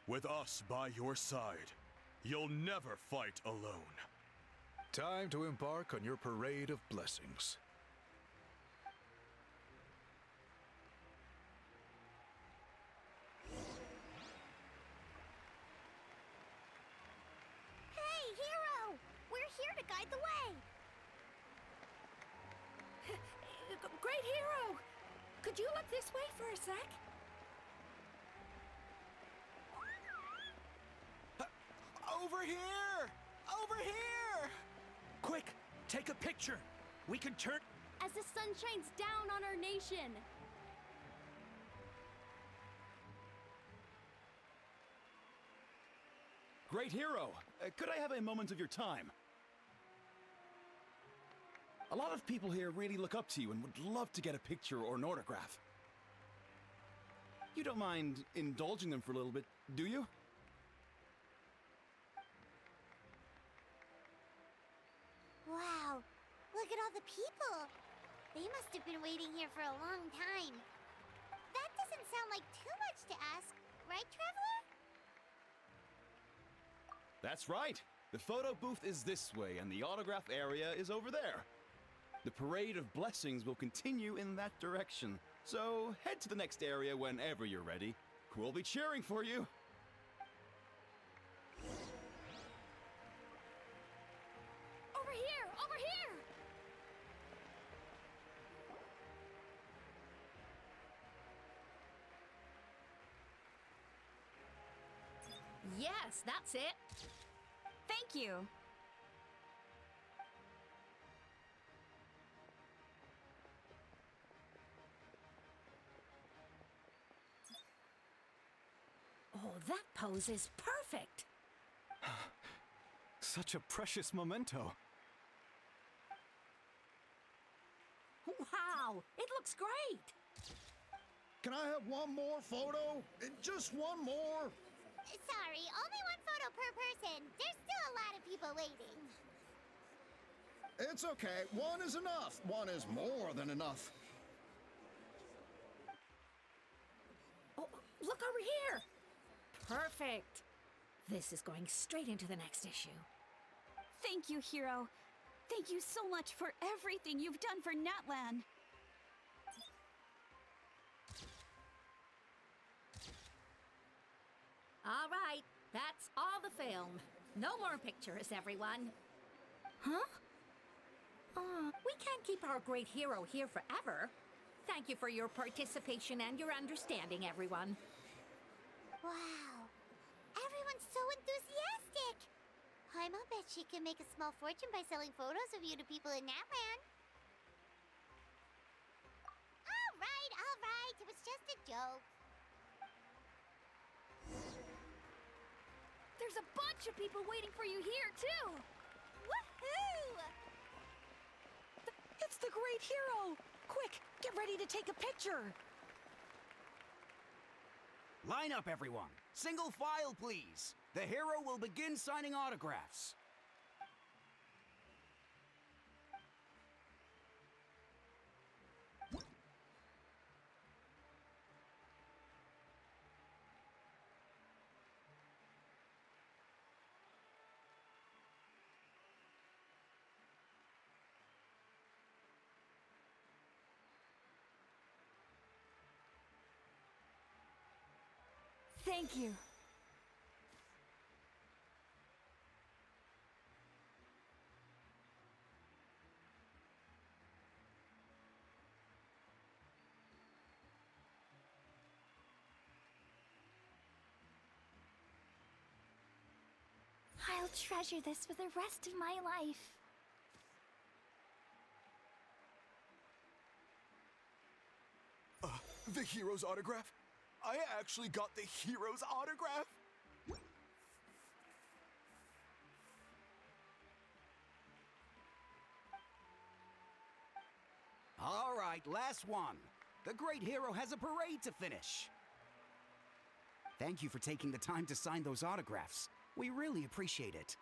With us by your side, you'll never fight alone. Time to embark on your parade of blessings. Hey, hero! We're here to guide the way. Great hero! Could you look this way for a sec? Over here! Over here! Quick, take a picture. We can turn... As the sun shines down on our nation. Great hero, could I have a moment of your time? A lot of people here really look up to you and would love to get a picture or an autograph. You don't mind indulging them for a little bit, do you? Wow, look at all the people. They must have been waiting here for a long time. That doesn't sound like too much to ask, right, Traveler? That's right. The photo booth is this way and the autograph area is over there. The parade of blessings will continue in that direction. So head to the next area whenever you're ready. We'll be cheering for you. Over here! Over here! Yes, that's it. Thank you. Oh, that pose is perfect. Such a precious memento. Wow, it looks great! Can I have one more photo? Just one more? Sorry, only one photo per person. There's still a lot of people waiting. It's okay. One is enough. One is more than enough. Oh, look over here! Perfect! This is going straight into the next issue. Thank you, Hero. Thank you so much for everything you've done for Natlan. All right, that's all the film. No more pictures, everyone. Huh? We can't keep our great hero here forever. Thank you for your participation and your understanding, everyone. Wow. Everyone's so enthusiastic. I'll bet she can make a small fortune by selling photos of you to people in Natland. All right. It was just a joke. There's a bunch of people waiting for you here, too! Woohoo! It's the great hero! Quick, get ready to take a picture! Line up, everyone. Single file, please. The hero will begin signing autographs. Thank you. I'll treasure this for the rest of my life. The hero's autograph? I actually got the hero's autograph? All right, last one. The great hero has a parade to finish. Thank you for taking the time to sign those autographs. We really appreciate it.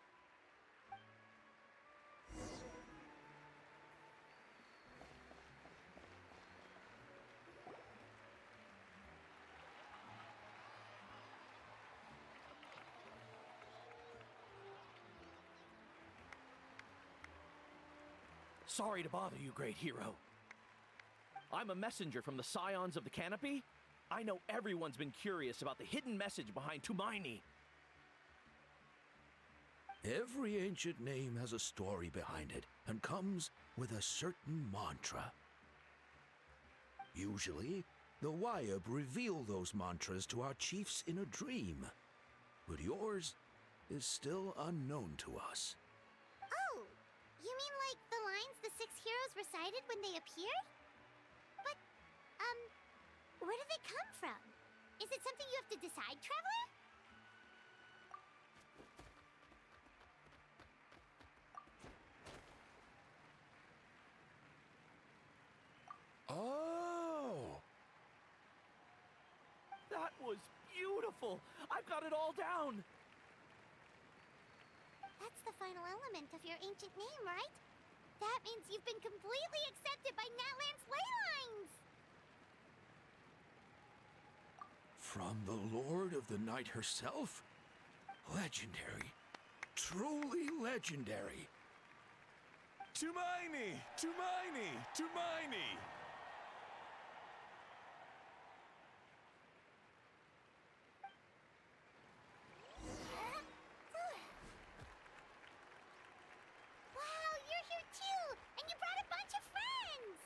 Sorry to bother you, great hero. I'm a messenger from the Scions of the Canopy. I know everyone's been curious about the hidden message behind Tumaini. Every ancient name has a story behind it and comes with a certain mantra. Usually, the Wayab reveal those mantras to our chiefs in a dream, but yours is still unknown to us. Oh, you mean like the lines the 6 heroes recited when they appeared? But, where do they come from? Is it something you have to decide, Traveler? Oh! That was beautiful! I've got it all down! That's the final element of your ancient name, right? That means you've been completely accepted by Natlan's ley lines! From the Lord of the Night herself? Legendary. Truly legendary. Tumaini! Tumaini! Tumaini! Wow, you're here too! And you brought a bunch of friends!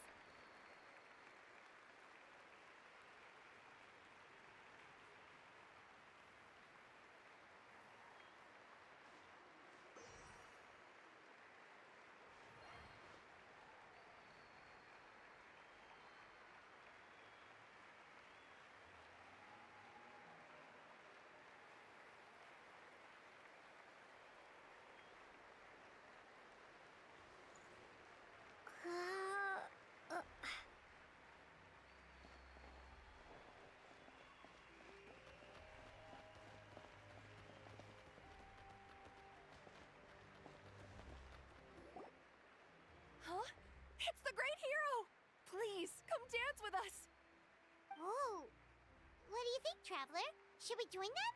you think, Traveler? Should we join them?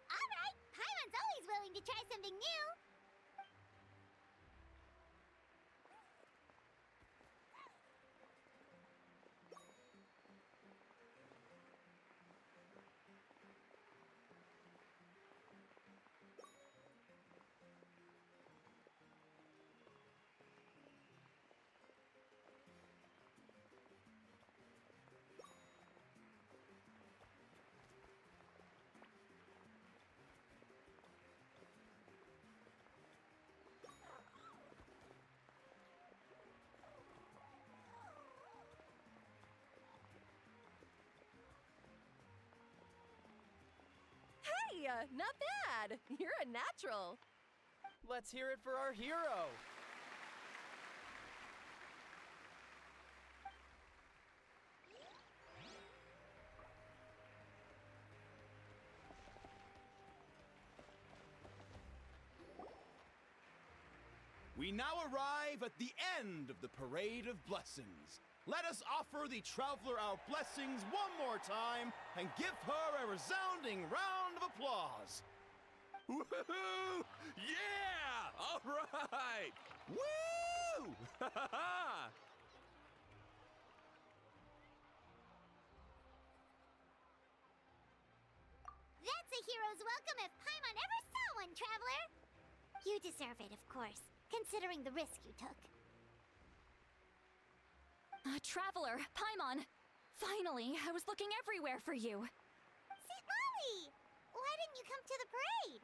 Alright, Paimon's always willing to try something new. Hey, not bad. You're a natural. Let's hear it for our hero. We now arrive at the end of the Parade of Blessings. Let us offer the Traveler our blessings one more time and give her a resounding round of applause. Woohoo! Yeah! All right! Woo! That's a hero's welcome if Paimon ever saw one, Traveler! You deserve it, of course, considering the risk you took. Traveler, Paimon! Finally, I was looking everywhere for you. St. Molly! Why didn't you come to the parade?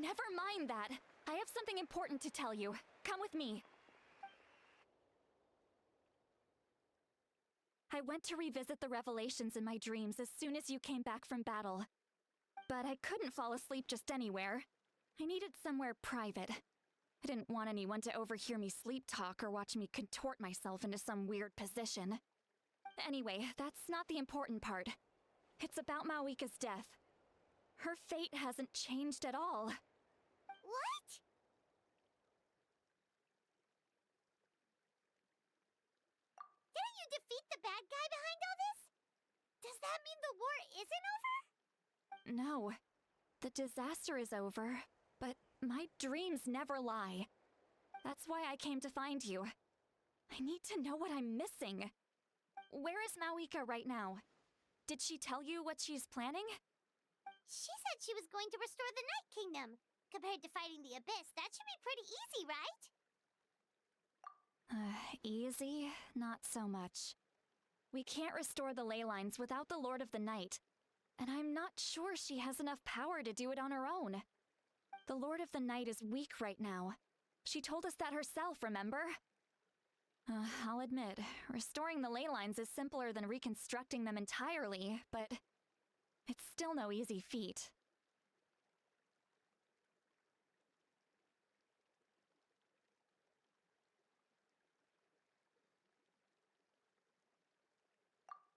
Never mind that. I have something important to tell you. Come with me. I went to revisit the revelations in my dreams as soon as you came back from battle. But I couldn't fall asleep just anywhere. I needed somewhere private. I didn't want anyone to overhear me sleep talk or watch me contort myself into some weird position. Anyway, that's not the important part. It's about Mawika's death. Her fate hasn't changed at all. What? Didn't you defeat the bad guy behind all this? Does that mean the war isn't over? No. The disaster is over, but my dreams never lie. That's why I came to find you. I need to know what I'm missing. Where is Mawika right now? Did she tell you what she's planning? She said she was going to restore the Night Kingdom. Compared to fighting the Abyss, that should be pretty easy, right? Easy? Not so much. We can't restore the ley lines without the Lord of the Night, and I'm not sure she has enough power to do it on her own. The Lord of the Night is weak right now. She told us that herself, remember? I'll admit, restoring the ley lines is simpler than reconstructing them entirely, but it's still no easy feat.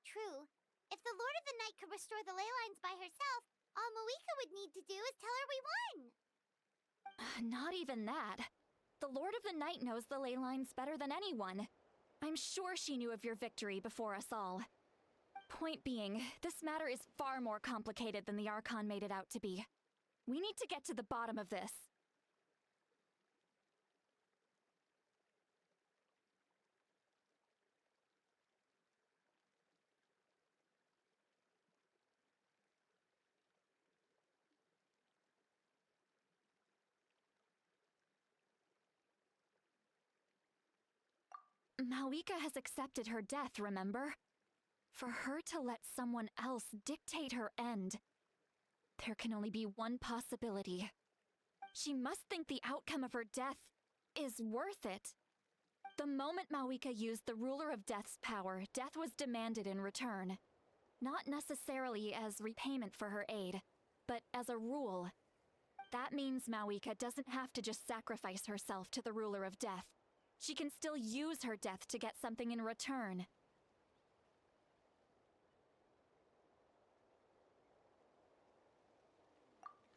True. If the Lord of the Night could restore the ley lines by herself, all Mawika would need to do is tell her we won. Not even that. The Lord of the Night knows the ley lines better than anyone. I'm sure she knew of your victory before us all. Point being, this matter is far more complicated than the Archon made it out to be. We need to get to the bottom of this. Mawika has accepted her death, remember? For her to let someone else dictate her end, there can only be one possibility. She must think the outcome of her death is worth it. The moment Mawika used the Ruler of Death's power, death was demanded in return. Not necessarily as repayment for her aid, but as a rule. That means Mawika doesn't have to just sacrifice herself to the Ruler of Death. She can still use her death to get something in return.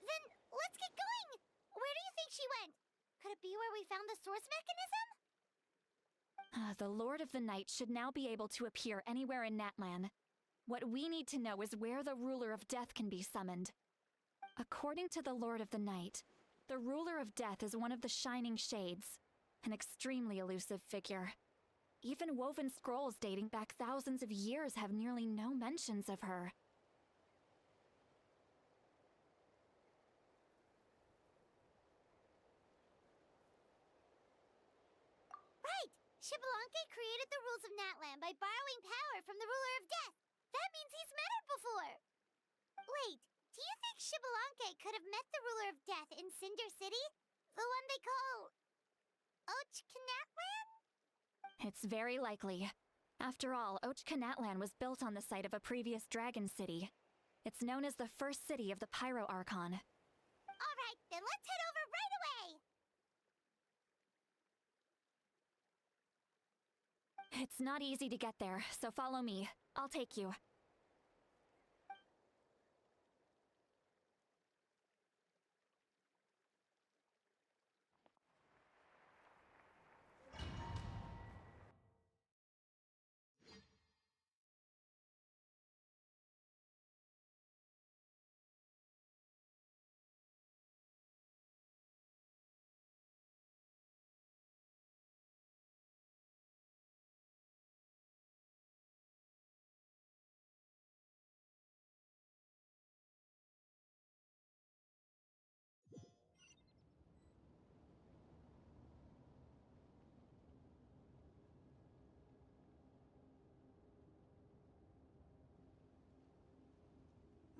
Then, let's get going! Where do you think she went? Could it be where we found the source mechanism? The Lord of the Night should now be able to appear anywhere in Natlan. What we need to know is where the Ruler of Death can be summoned. According to the Lord of the Night, the Ruler of Death is one of the Shining Shades, an extremely elusive figure. Even woven scrolls dating back thousands of years have nearly no mentions of her. Right! Xbalanque created the rules of Natlan by borrowing power from the Ruler of Death. That means he's met her before. Wait, do you think Xbalanque could have met the Ruler of Death in Cinder City? The one they call... Natlan? It's very likely. After all, Natlan was built on the site of a previous dragon city. It's known as the first city of the Pyro Archon. Alright, then let's head over right away! It's not easy to get there, so follow me. I'll take you.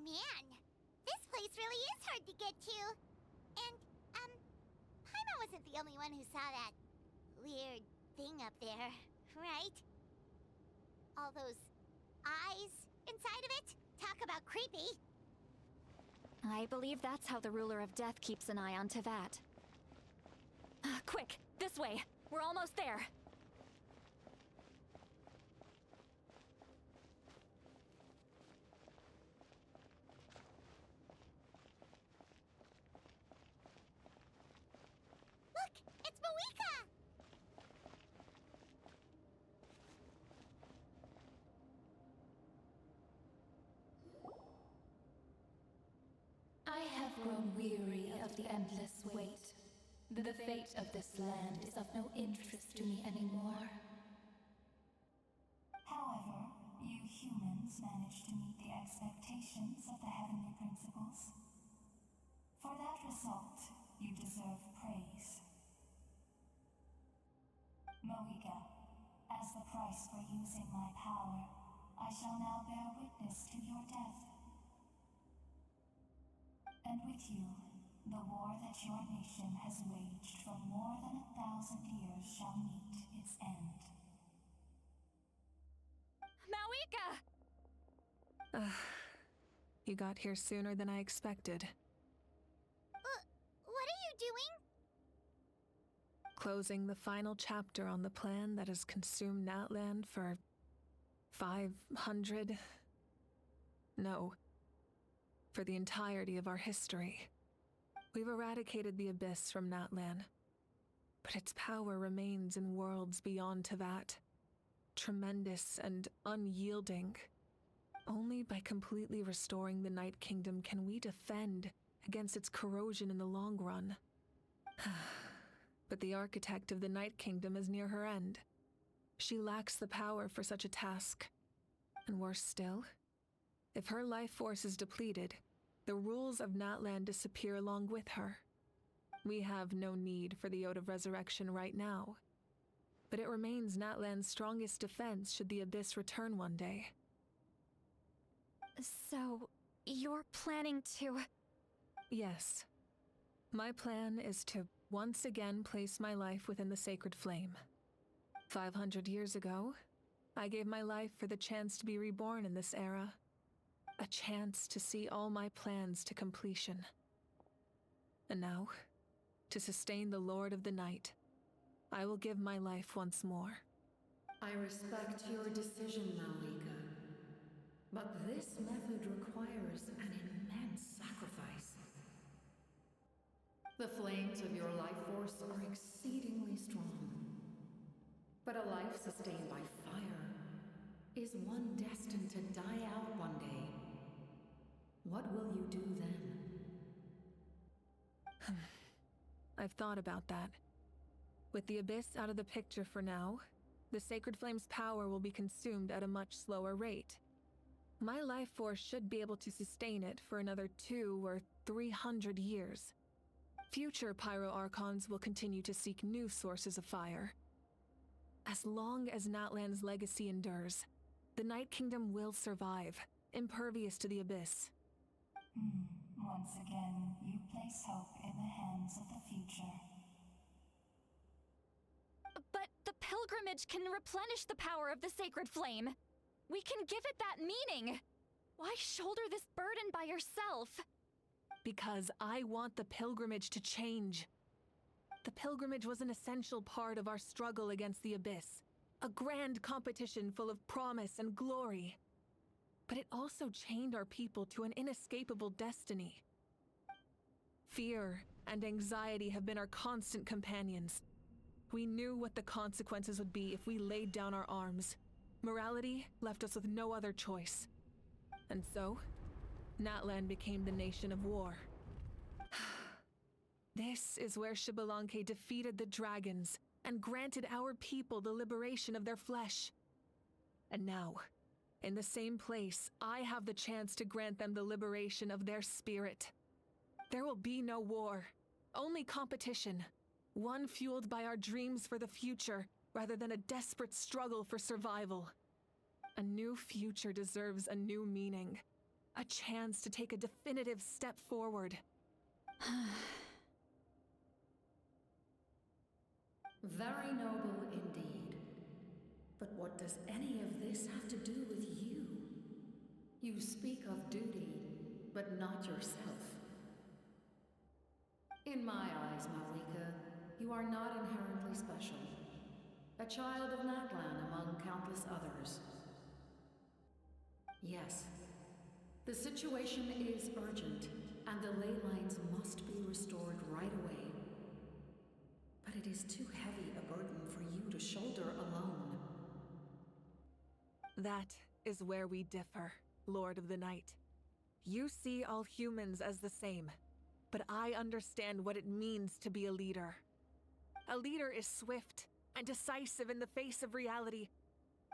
Man, this place really is hard to get to. And, Paimon wasn't the only one who saw that weird thing up there, right? All those eyes inside of it? Talk about creepy. I believe that's how the Ruler of Death keeps an eye on Tevat. Quick, this way! We're almost there! Look! It's Moika! I have grown weary of the endless wait. The fate of this land is of no interest to me anymore. However, you humans managed to meet the expectations of the Heavenly Principles. For that result, you deserve praise. Moika, as the price for using my power, I shall now bear witness to your death. And with you, the war that your nation has waged for more than 1,000 years shall meet its end. Mawika! You got here sooner than I expected. What are you doing? Closing the final chapter on the plan that has consumed Natlan for 500... No. For the entirety of our history. We've eradicated the Abyss from Natlan, but its power remains in worlds beyond Tevat. Tremendous and unyielding. Only by completely restoring the Night Kingdom can we defend against its corrosion in the long run. But the architect of the Night Kingdom is near her end. She lacks the power for such a task. And worse still, if her life force is depleted, the rules of Natlan disappear along with her. We have no need for the Ode of Resurrection right now, but it remains Natlan's strongest defense should the Abyss return one day. So, you're planning to... Yes. My plan is to once again place my life within the sacred flame. 500 years ago, I gave my life for the chance to be reborn in this era. A chance to see all my plans to completion. And now, to sustain the Lord of the Night, I will give my life once more. I respect your decision, Mawika. But this method requires an immense sacrifice. The flames of your life force are exceedingly strong. But a life sustained by fire Is one destined to die out one day? What will you do then? I've thought about that. With the Abyss out of the picture for now, the Sacred Flame's power will be consumed at a much slower rate. My life force should be able to sustain it for another 200 or 300 years. Future Pyro Archons will continue to seek new sources of fire. As long as Natlan's legacy endures, the Night Kingdom will survive, impervious to the Abyss. Once again, you place hope in the hands of the future. But the pilgrimage can replenish the power of the Sacred Flame. We can give it that meaning. Why shoulder this burden by yourself? Because I want the pilgrimage to change. The pilgrimage was an essential part of our struggle against the Abyss, a grand competition full of promise and glory. But it also chained our people to an inescapable destiny. Fear and anxiety have been our constant companions. We knew what the consequences would be if we laid down our arms. Morality left us with no other choice. And so, Natlan became the nation of war. This is where Xbalanque defeated the dragons and granted our people the liberation of their flesh. And now, in the same place, I have the chance to grant them the liberation of their spirit. There will be no war, only competition. One fueled by our dreams for the future, rather than a desperate struggle for survival. A new future deserves a new meaning. A chance to take a definitive step forward. Very noble indeed. But what does any of this have to do with you? You speak of duty, but not yourself. In my eyes, Malika, you are not inherently special. A child of Natlan among countless others. Yes, the situation is urgent, and the ley lines must be restored right away. But it is too heavy a burden for you to shoulder alone. That is where we differ, Lord of the Night. You see all humans as the same, but I understand what it means to be a leader. A leader is swift and decisive in the face of reality.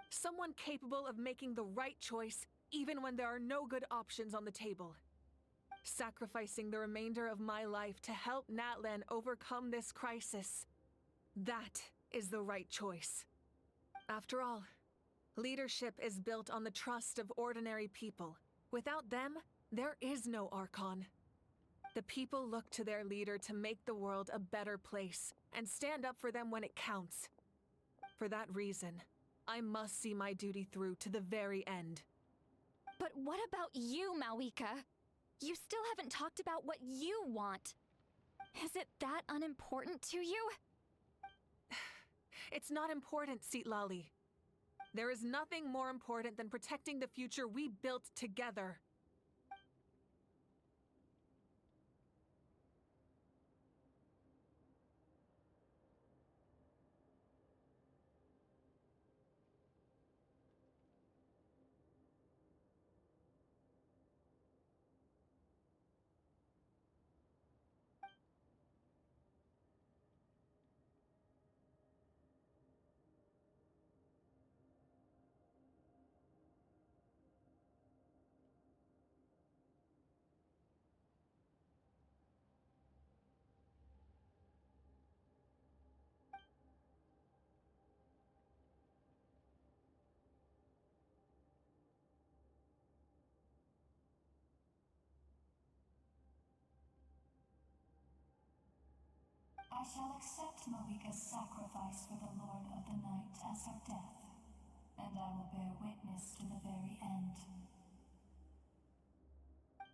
Someone capable of making the right choice even when there are no good options on the table. Sacrificing the remainder of my life to help Natlan overcome this crisis. That is the right choice. After all, leadership is built on the trust of ordinary people. Without them, there is no Archon. The people look to their leader to make the world a better place and stand up for them when it counts. For that reason, I must see my duty through to the very end. But what about you, Malika? You still haven't talked about what you want. Is it that unimportant to you? It's not important, Citlali. There is nothing more important than protecting the future we built together. I shall accept Malika's sacrifice for the Lord of the Night as her death, and I will bear witness to the very end.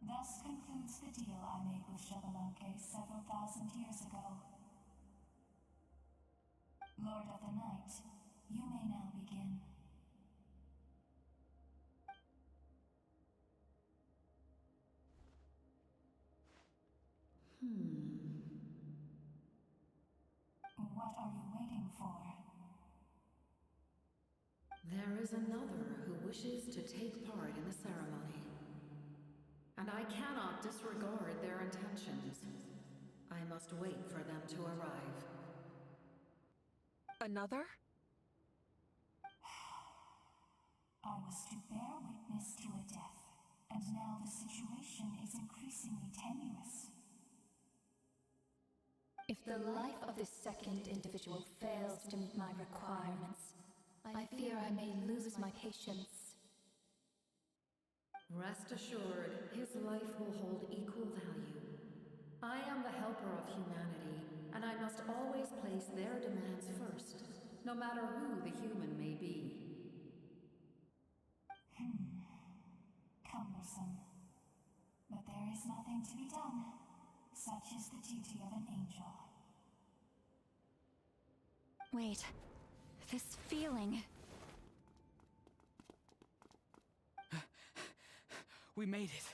Thus concludes the deal I made with Xbalanque several thousand years ago. Lord of the Night, you may now begin. What are you waiting for? There is another who wishes to take part in the ceremony. And I cannot disregard their intentions. I must wait for them to arrive. Another? I was to bear witness to a death, and now the situation is increasingly tenuous. If the life of this second individual fails to meet my requirements, I fear I may lose my patience. Rest assured, his life will hold equal value. I am the helper of humanity, and I must always place their demands first, no matter who the human may be. Cumbersome. But there is nothing to be done. Such is the duty of an angel. Wait, this feeling. We made it.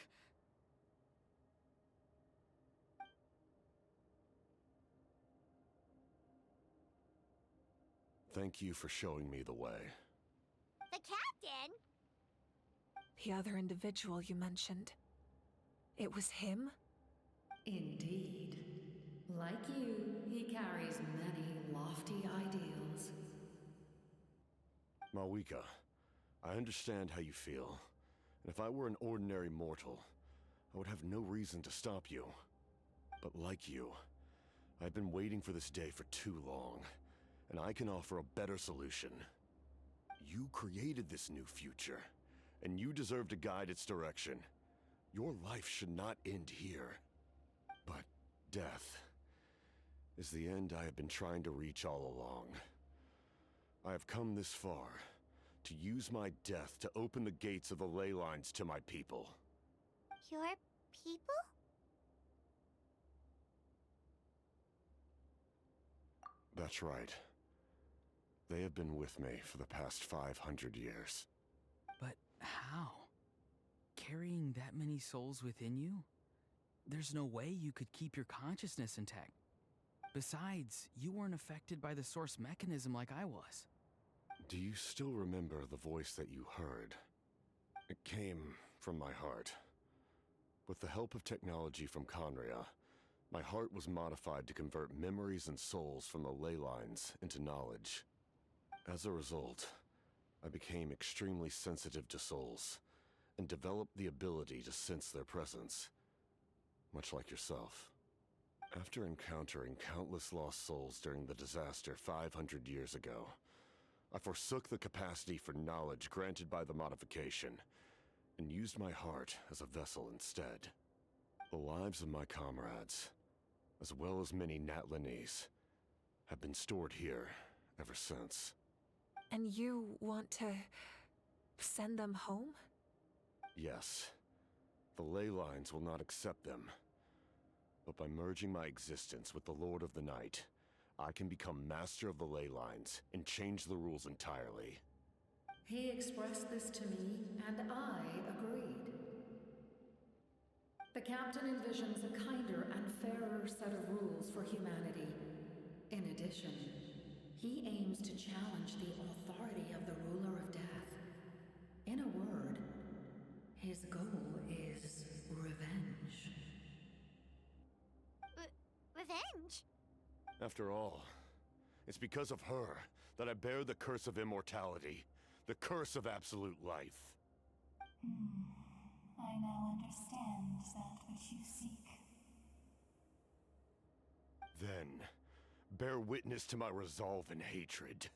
Thank you for showing me the way. The captain? The other individual you mentioned. It was him? Indeed. Like you, he carries many lofty ideals. Malwika, I understand how you feel. And if I were an ordinary mortal, I would have no reason to stop you. But like you, I've been waiting for this day for too long, and I can offer a better solution. You created this new future, and you deserve to guide its direction. Your life should not end here. But death is the end I have been trying to reach all along. I have come this far to use my death to open the gates of the ley lines to my people. Your people? That's right. They have been with me for the past 500 years. But how? Carrying that many souls within you? There's no way you could keep your consciousness intact. Besides, you weren't affected by the source mechanism like I was. Do you still remember the voice that you heard? It came from my heart. With the help of technology from Conria, my heart was modified to convert memories and souls from the ley lines into knowledge. As a result, I became extremely sensitive to souls, and developed the ability to sense their presence, much like yourself. After encountering countless lost souls during the disaster 500 years ago, I forsook the capacity for knowledge granted by the modification, and used my heart as a vessel instead. The lives of my comrades, as well as many Natlanese, have been stored here ever since. And you want to send them home? Yes. The ley lines will not accept them. But by merging my existence with the Lord of the Night, I can become master of the ley lines and change the rules entirely. He expressed this to me, and I agreed. The captain envisions a kinder and fairer set of rules for humanity. In addition, he aims to challenge the authority of the ruler of death. In a word, his goal is revenge. Revenge? After all, it's because of her that I bear the curse of immortality, the curse of absolute life. I now understand that which you seek. Then, bear witness to my resolve and hatred.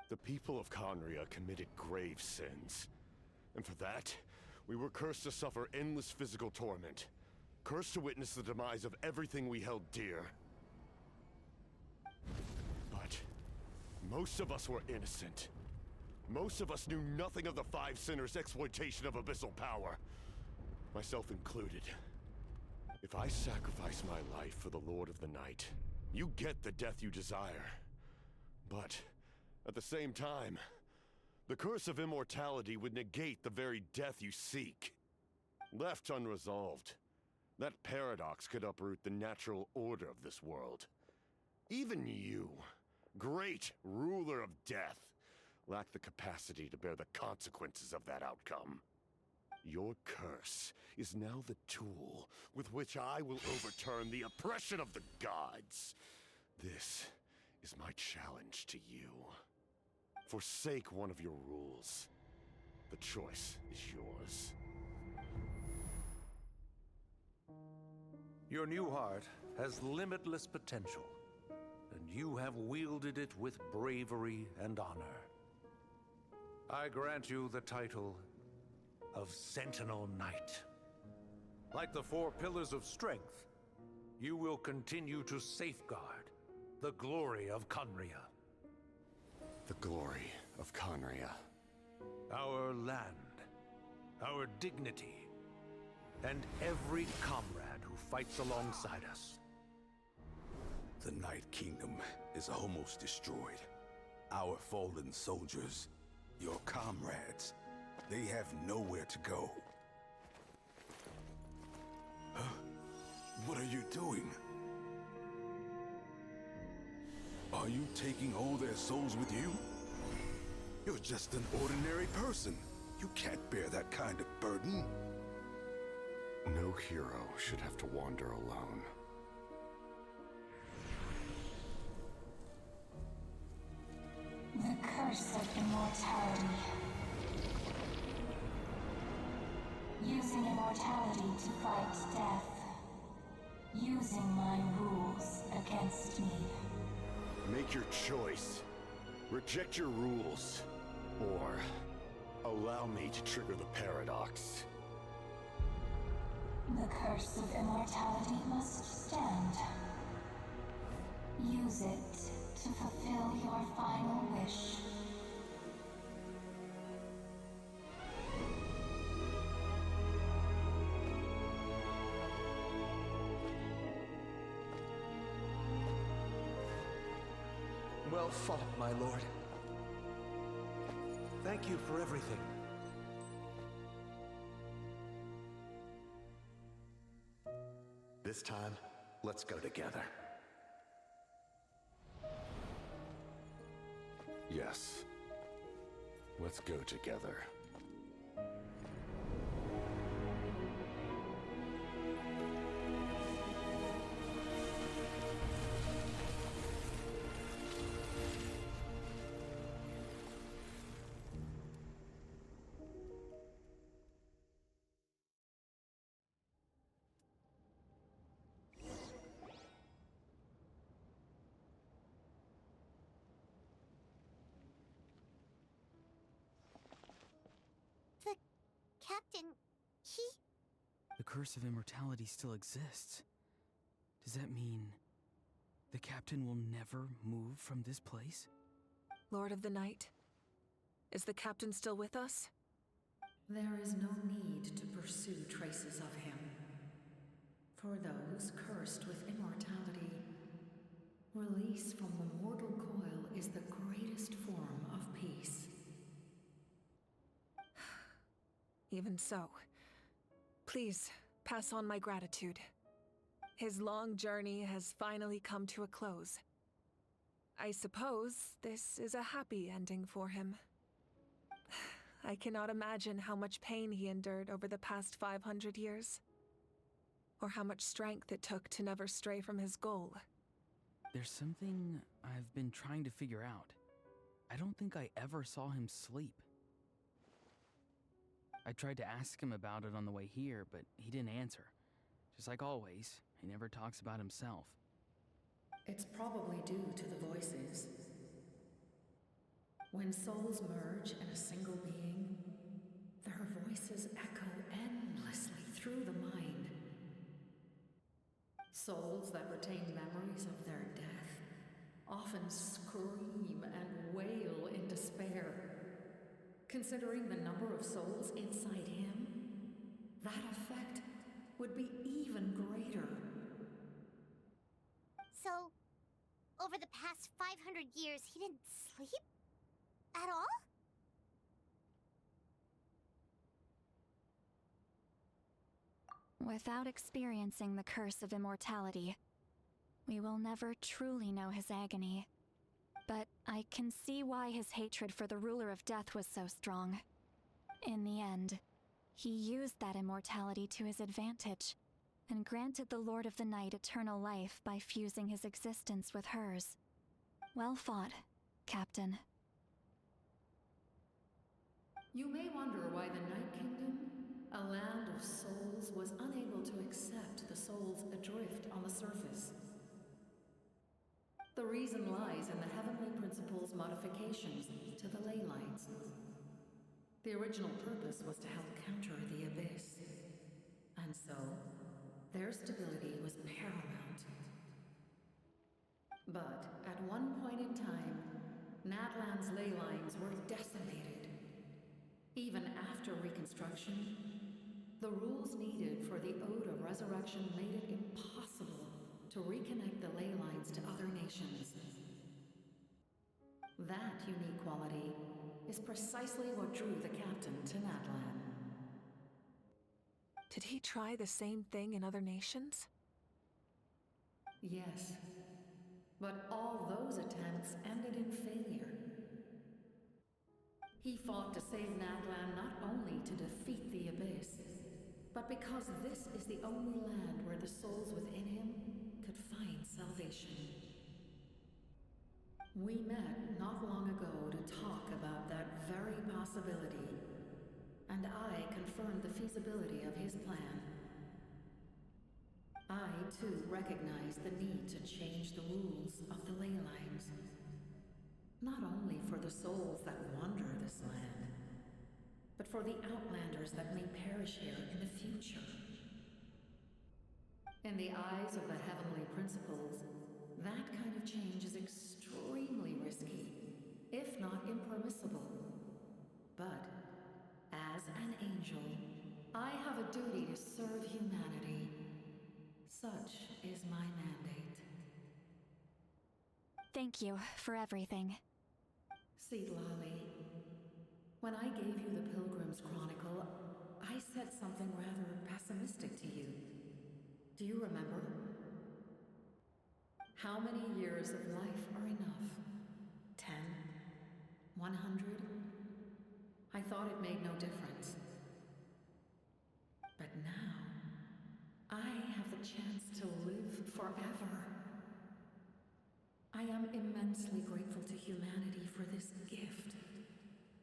The people of Conria committed grave sins, and for that, we were cursed to suffer endless physical torment, cursed to witness the demise of everything we held dear. But most of us were innocent. Most of us knew nothing of the Five Sinners' exploitation of abyssal power, myself included. If I sacrifice my life for the Lord of the Night, you get the death you desire. But at the same time, the curse of immortality would negate the very death you seek. Left unresolved, that paradox could uproot the natural order of this world. Even you, great ruler of death, lack the capacity to bear the consequences of that outcome. Your curse is now the tool with which I will overturn the oppression of the gods. This is my challenge to you. Forsake one of your rules. The choice is yours. Your new heart has limitless potential, and you have wielded it with bravery and honor. I grant you the title of Sentinel Knight. Like the 4 pillars of strength, you will continue to safeguard the glory of Conria. The glory of Conria. Our land, our dignity, and every comrade who fights alongside us. The Night Kingdom is almost destroyed. Our fallen soldiers, your comrades, they have nowhere to go. Huh? What are you doing? Are you taking all their souls with you? You're just an ordinary person. You can't bear that kind of burden. No hero should have to wander alone. The curse of immortality. Using immortality to fight death. Using my rules against me. Make your choice. Reject your rules. Or allow me to trigger the paradox. The curse of immortality must stand. Use it to fulfill your final wish. Well fought, my lord. Thank you for everything. This time, let's go together. Yes. Let's go together. The captain, he... The curse of immortality still exists. Does that mean the captain will never move from this place? Lord of the Night, is the captain still with us? There is no need to pursue traces of him. For those cursed with immortality, release from the mortal coil is the greatest form of peace. Even so, please pass on my gratitude. His long journey has finally come to a close. I suppose this is a happy ending for him. I cannot imagine how much pain he endured over the past 500 years, or how much strength it took to never stray from his goal. There's something I've been trying to figure out. I don't think I ever saw him sleep. I tried to ask him about it on the way here, but he didn't answer. Just like always, he never talks about himself. It's probably due to the voices. When souls merge in a single being, their voices echo endlessly through the mind. Souls that retain memories of their death often scream and wail in despair. Considering the number of souls inside him, that effect would be even greater. So, over the past 500 years, he didn't sleep? At all? Without experiencing the curse of immortality, we will never truly know his agony. But I can see why his hatred for the ruler of death was so strong. In the end, he used that immortality to his advantage, and granted the Lord of the Night eternal life by fusing his existence with hers. Well fought, Captain. You may wonder why the Night Kingdom, a land of souls, was unable to accept the souls adrift on the surface. The reason lies in the Heavenly Principle's modifications to the ley lines. The original purpose was to help counter the Abyss. And so, their stability was paramount. But at one point in time, Natlan's ley lines were decimated. Even after reconstruction, the rules needed for the Ode of Resurrection made it impossible to reconnect the ley lines to other nations. That unique quality is precisely what drew the captain to Natlan. Did he try the same thing in other nations? Yes, but all those attempts ended in failure. He fought to save Natlan not only to defeat the Abyss, but because this is the only land where the souls within him could find salvation. We met not long ago to talk about that very possibility, and I confirmed the feasibility of his plan. I, too, recognize the need to change the rules of the ley lines. Not only for the souls that wander this land, but for the outlanders that may perish here in the future. In the eyes of the Heavenly Principles, that kind of change is extremely risky, if not impermissible. But, as an angel, I have a duty to serve humanity. Such is my mandate. Thank you for everything. See, Lolly, when I gave you the Pilgrim's Chronicle, I said something rather pessimistic to you. Do you remember? How many years of life are enough? 10? 100? I thought it made no difference. But now, I have the chance to live forever. I am immensely grateful to humanity for this gift,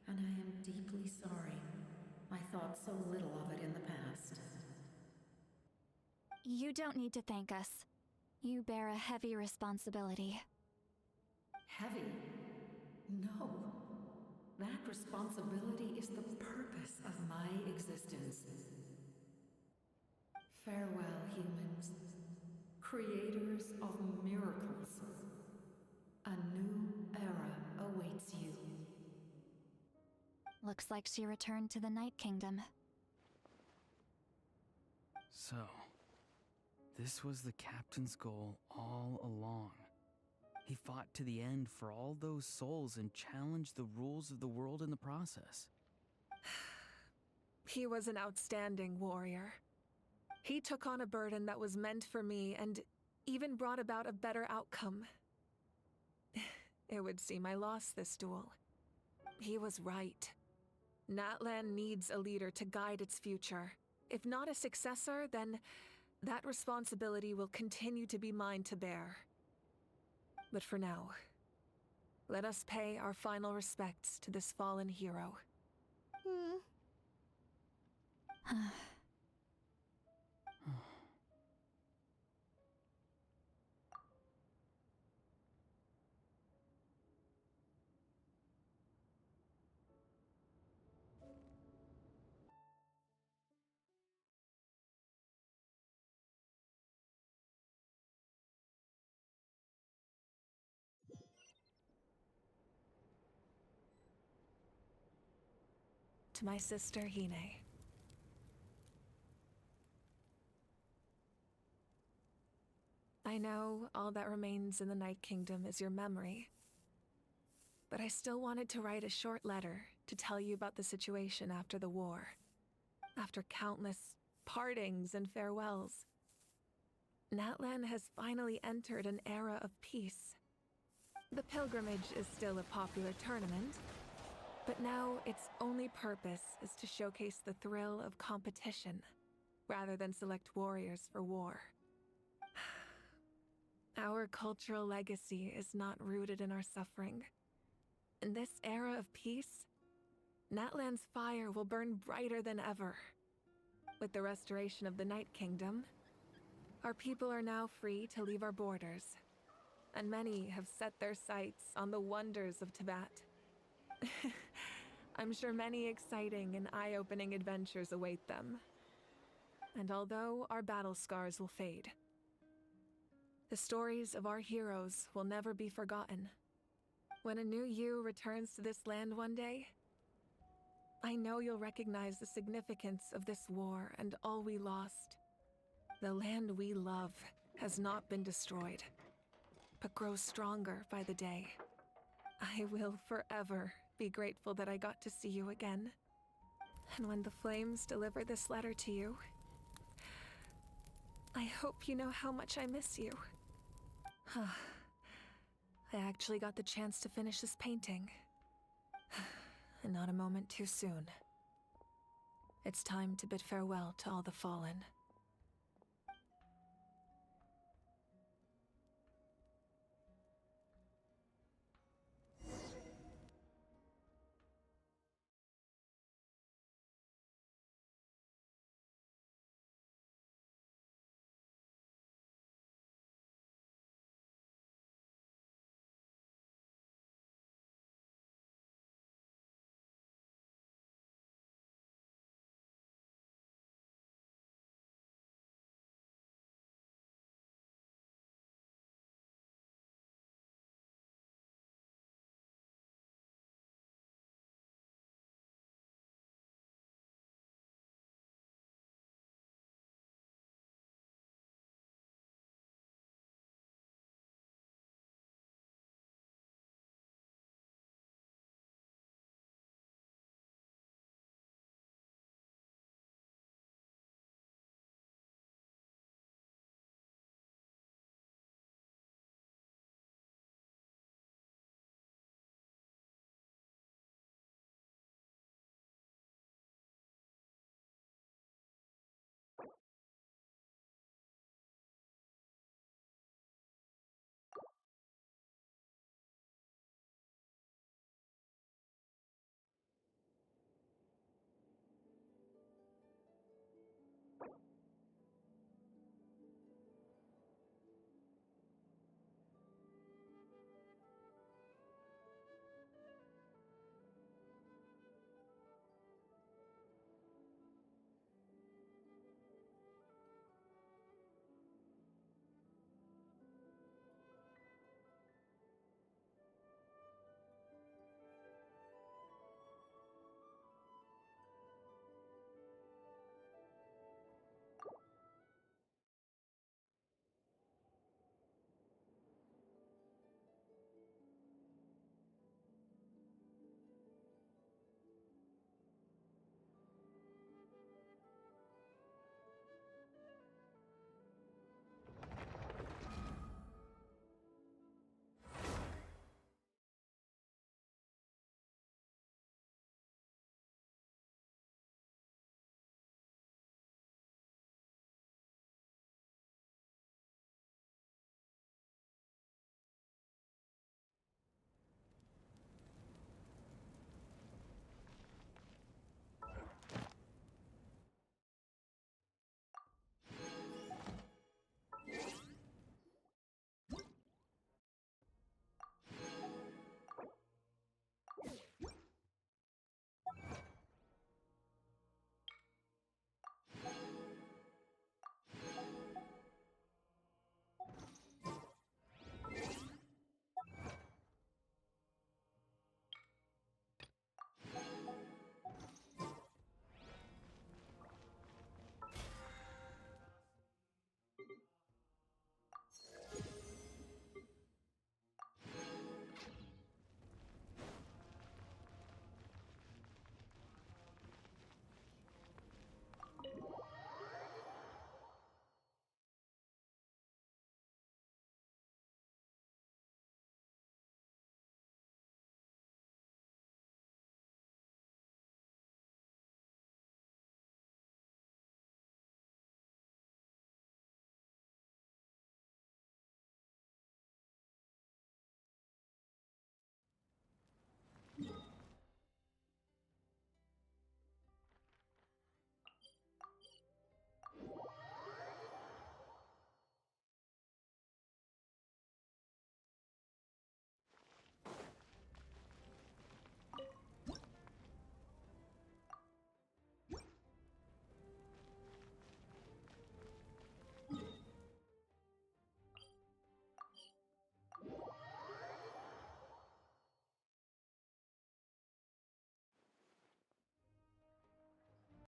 and I am deeply sorry I thought so little of it in the past. You don't need to thank us. You bear a heavy responsibility. Heavy? No. That responsibility is the purpose of my existence. Farewell, humans. Creators of miracles. A new era awaits you. Looks like she returned to the Night Kingdom. So, this was the captain's goal all along. He fought to the end for all those souls and challenged the rules of the world in the process. He was an outstanding warrior. He took on a burden that was meant for me and even brought about a better outcome. It would seem I lost this duel. He was right. Natlan needs a leader to guide its future. If not a successor, then that responsibility will continue to be mine to bear. But for now, let us pay our final respects to this fallen hero. To my sister, Hine. I know all that remains in the Night Kingdom is your memory, but I still wanted to write a short letter to tell you about the situation after the war. After countless partings and farewells, Natlan has finally entered an era of peace. The pilgrimage is still a popular tournament, but now its only purpose is to showcase the thrill of competition, rather than select warriors for war. Our cultural legacy is not rooted in our suffering. In this era of peace, Natlan's fire will burn brighter than ever. With the restoration of the Night Kingdom, our people are now free to leave our borders, and many have set their sights on the wonders of Tibet. I'm sure many exciting and eye-opening adventures await them. And although our battle scars will fade, the stories of our heroes will never be forgotten. When a new you returns to this land one day, I know you'll recognize the significance of this war and all we lost. The land we love has not been destroyed, but grows stronger by the day. I will forever be grateful that I got to see you again. And when the flames deliver this letter to you, I hope you know how much I miss you. I actually got the chance to finish this painting. And not a moment too soon. It's time to bid farewell to all the fallen.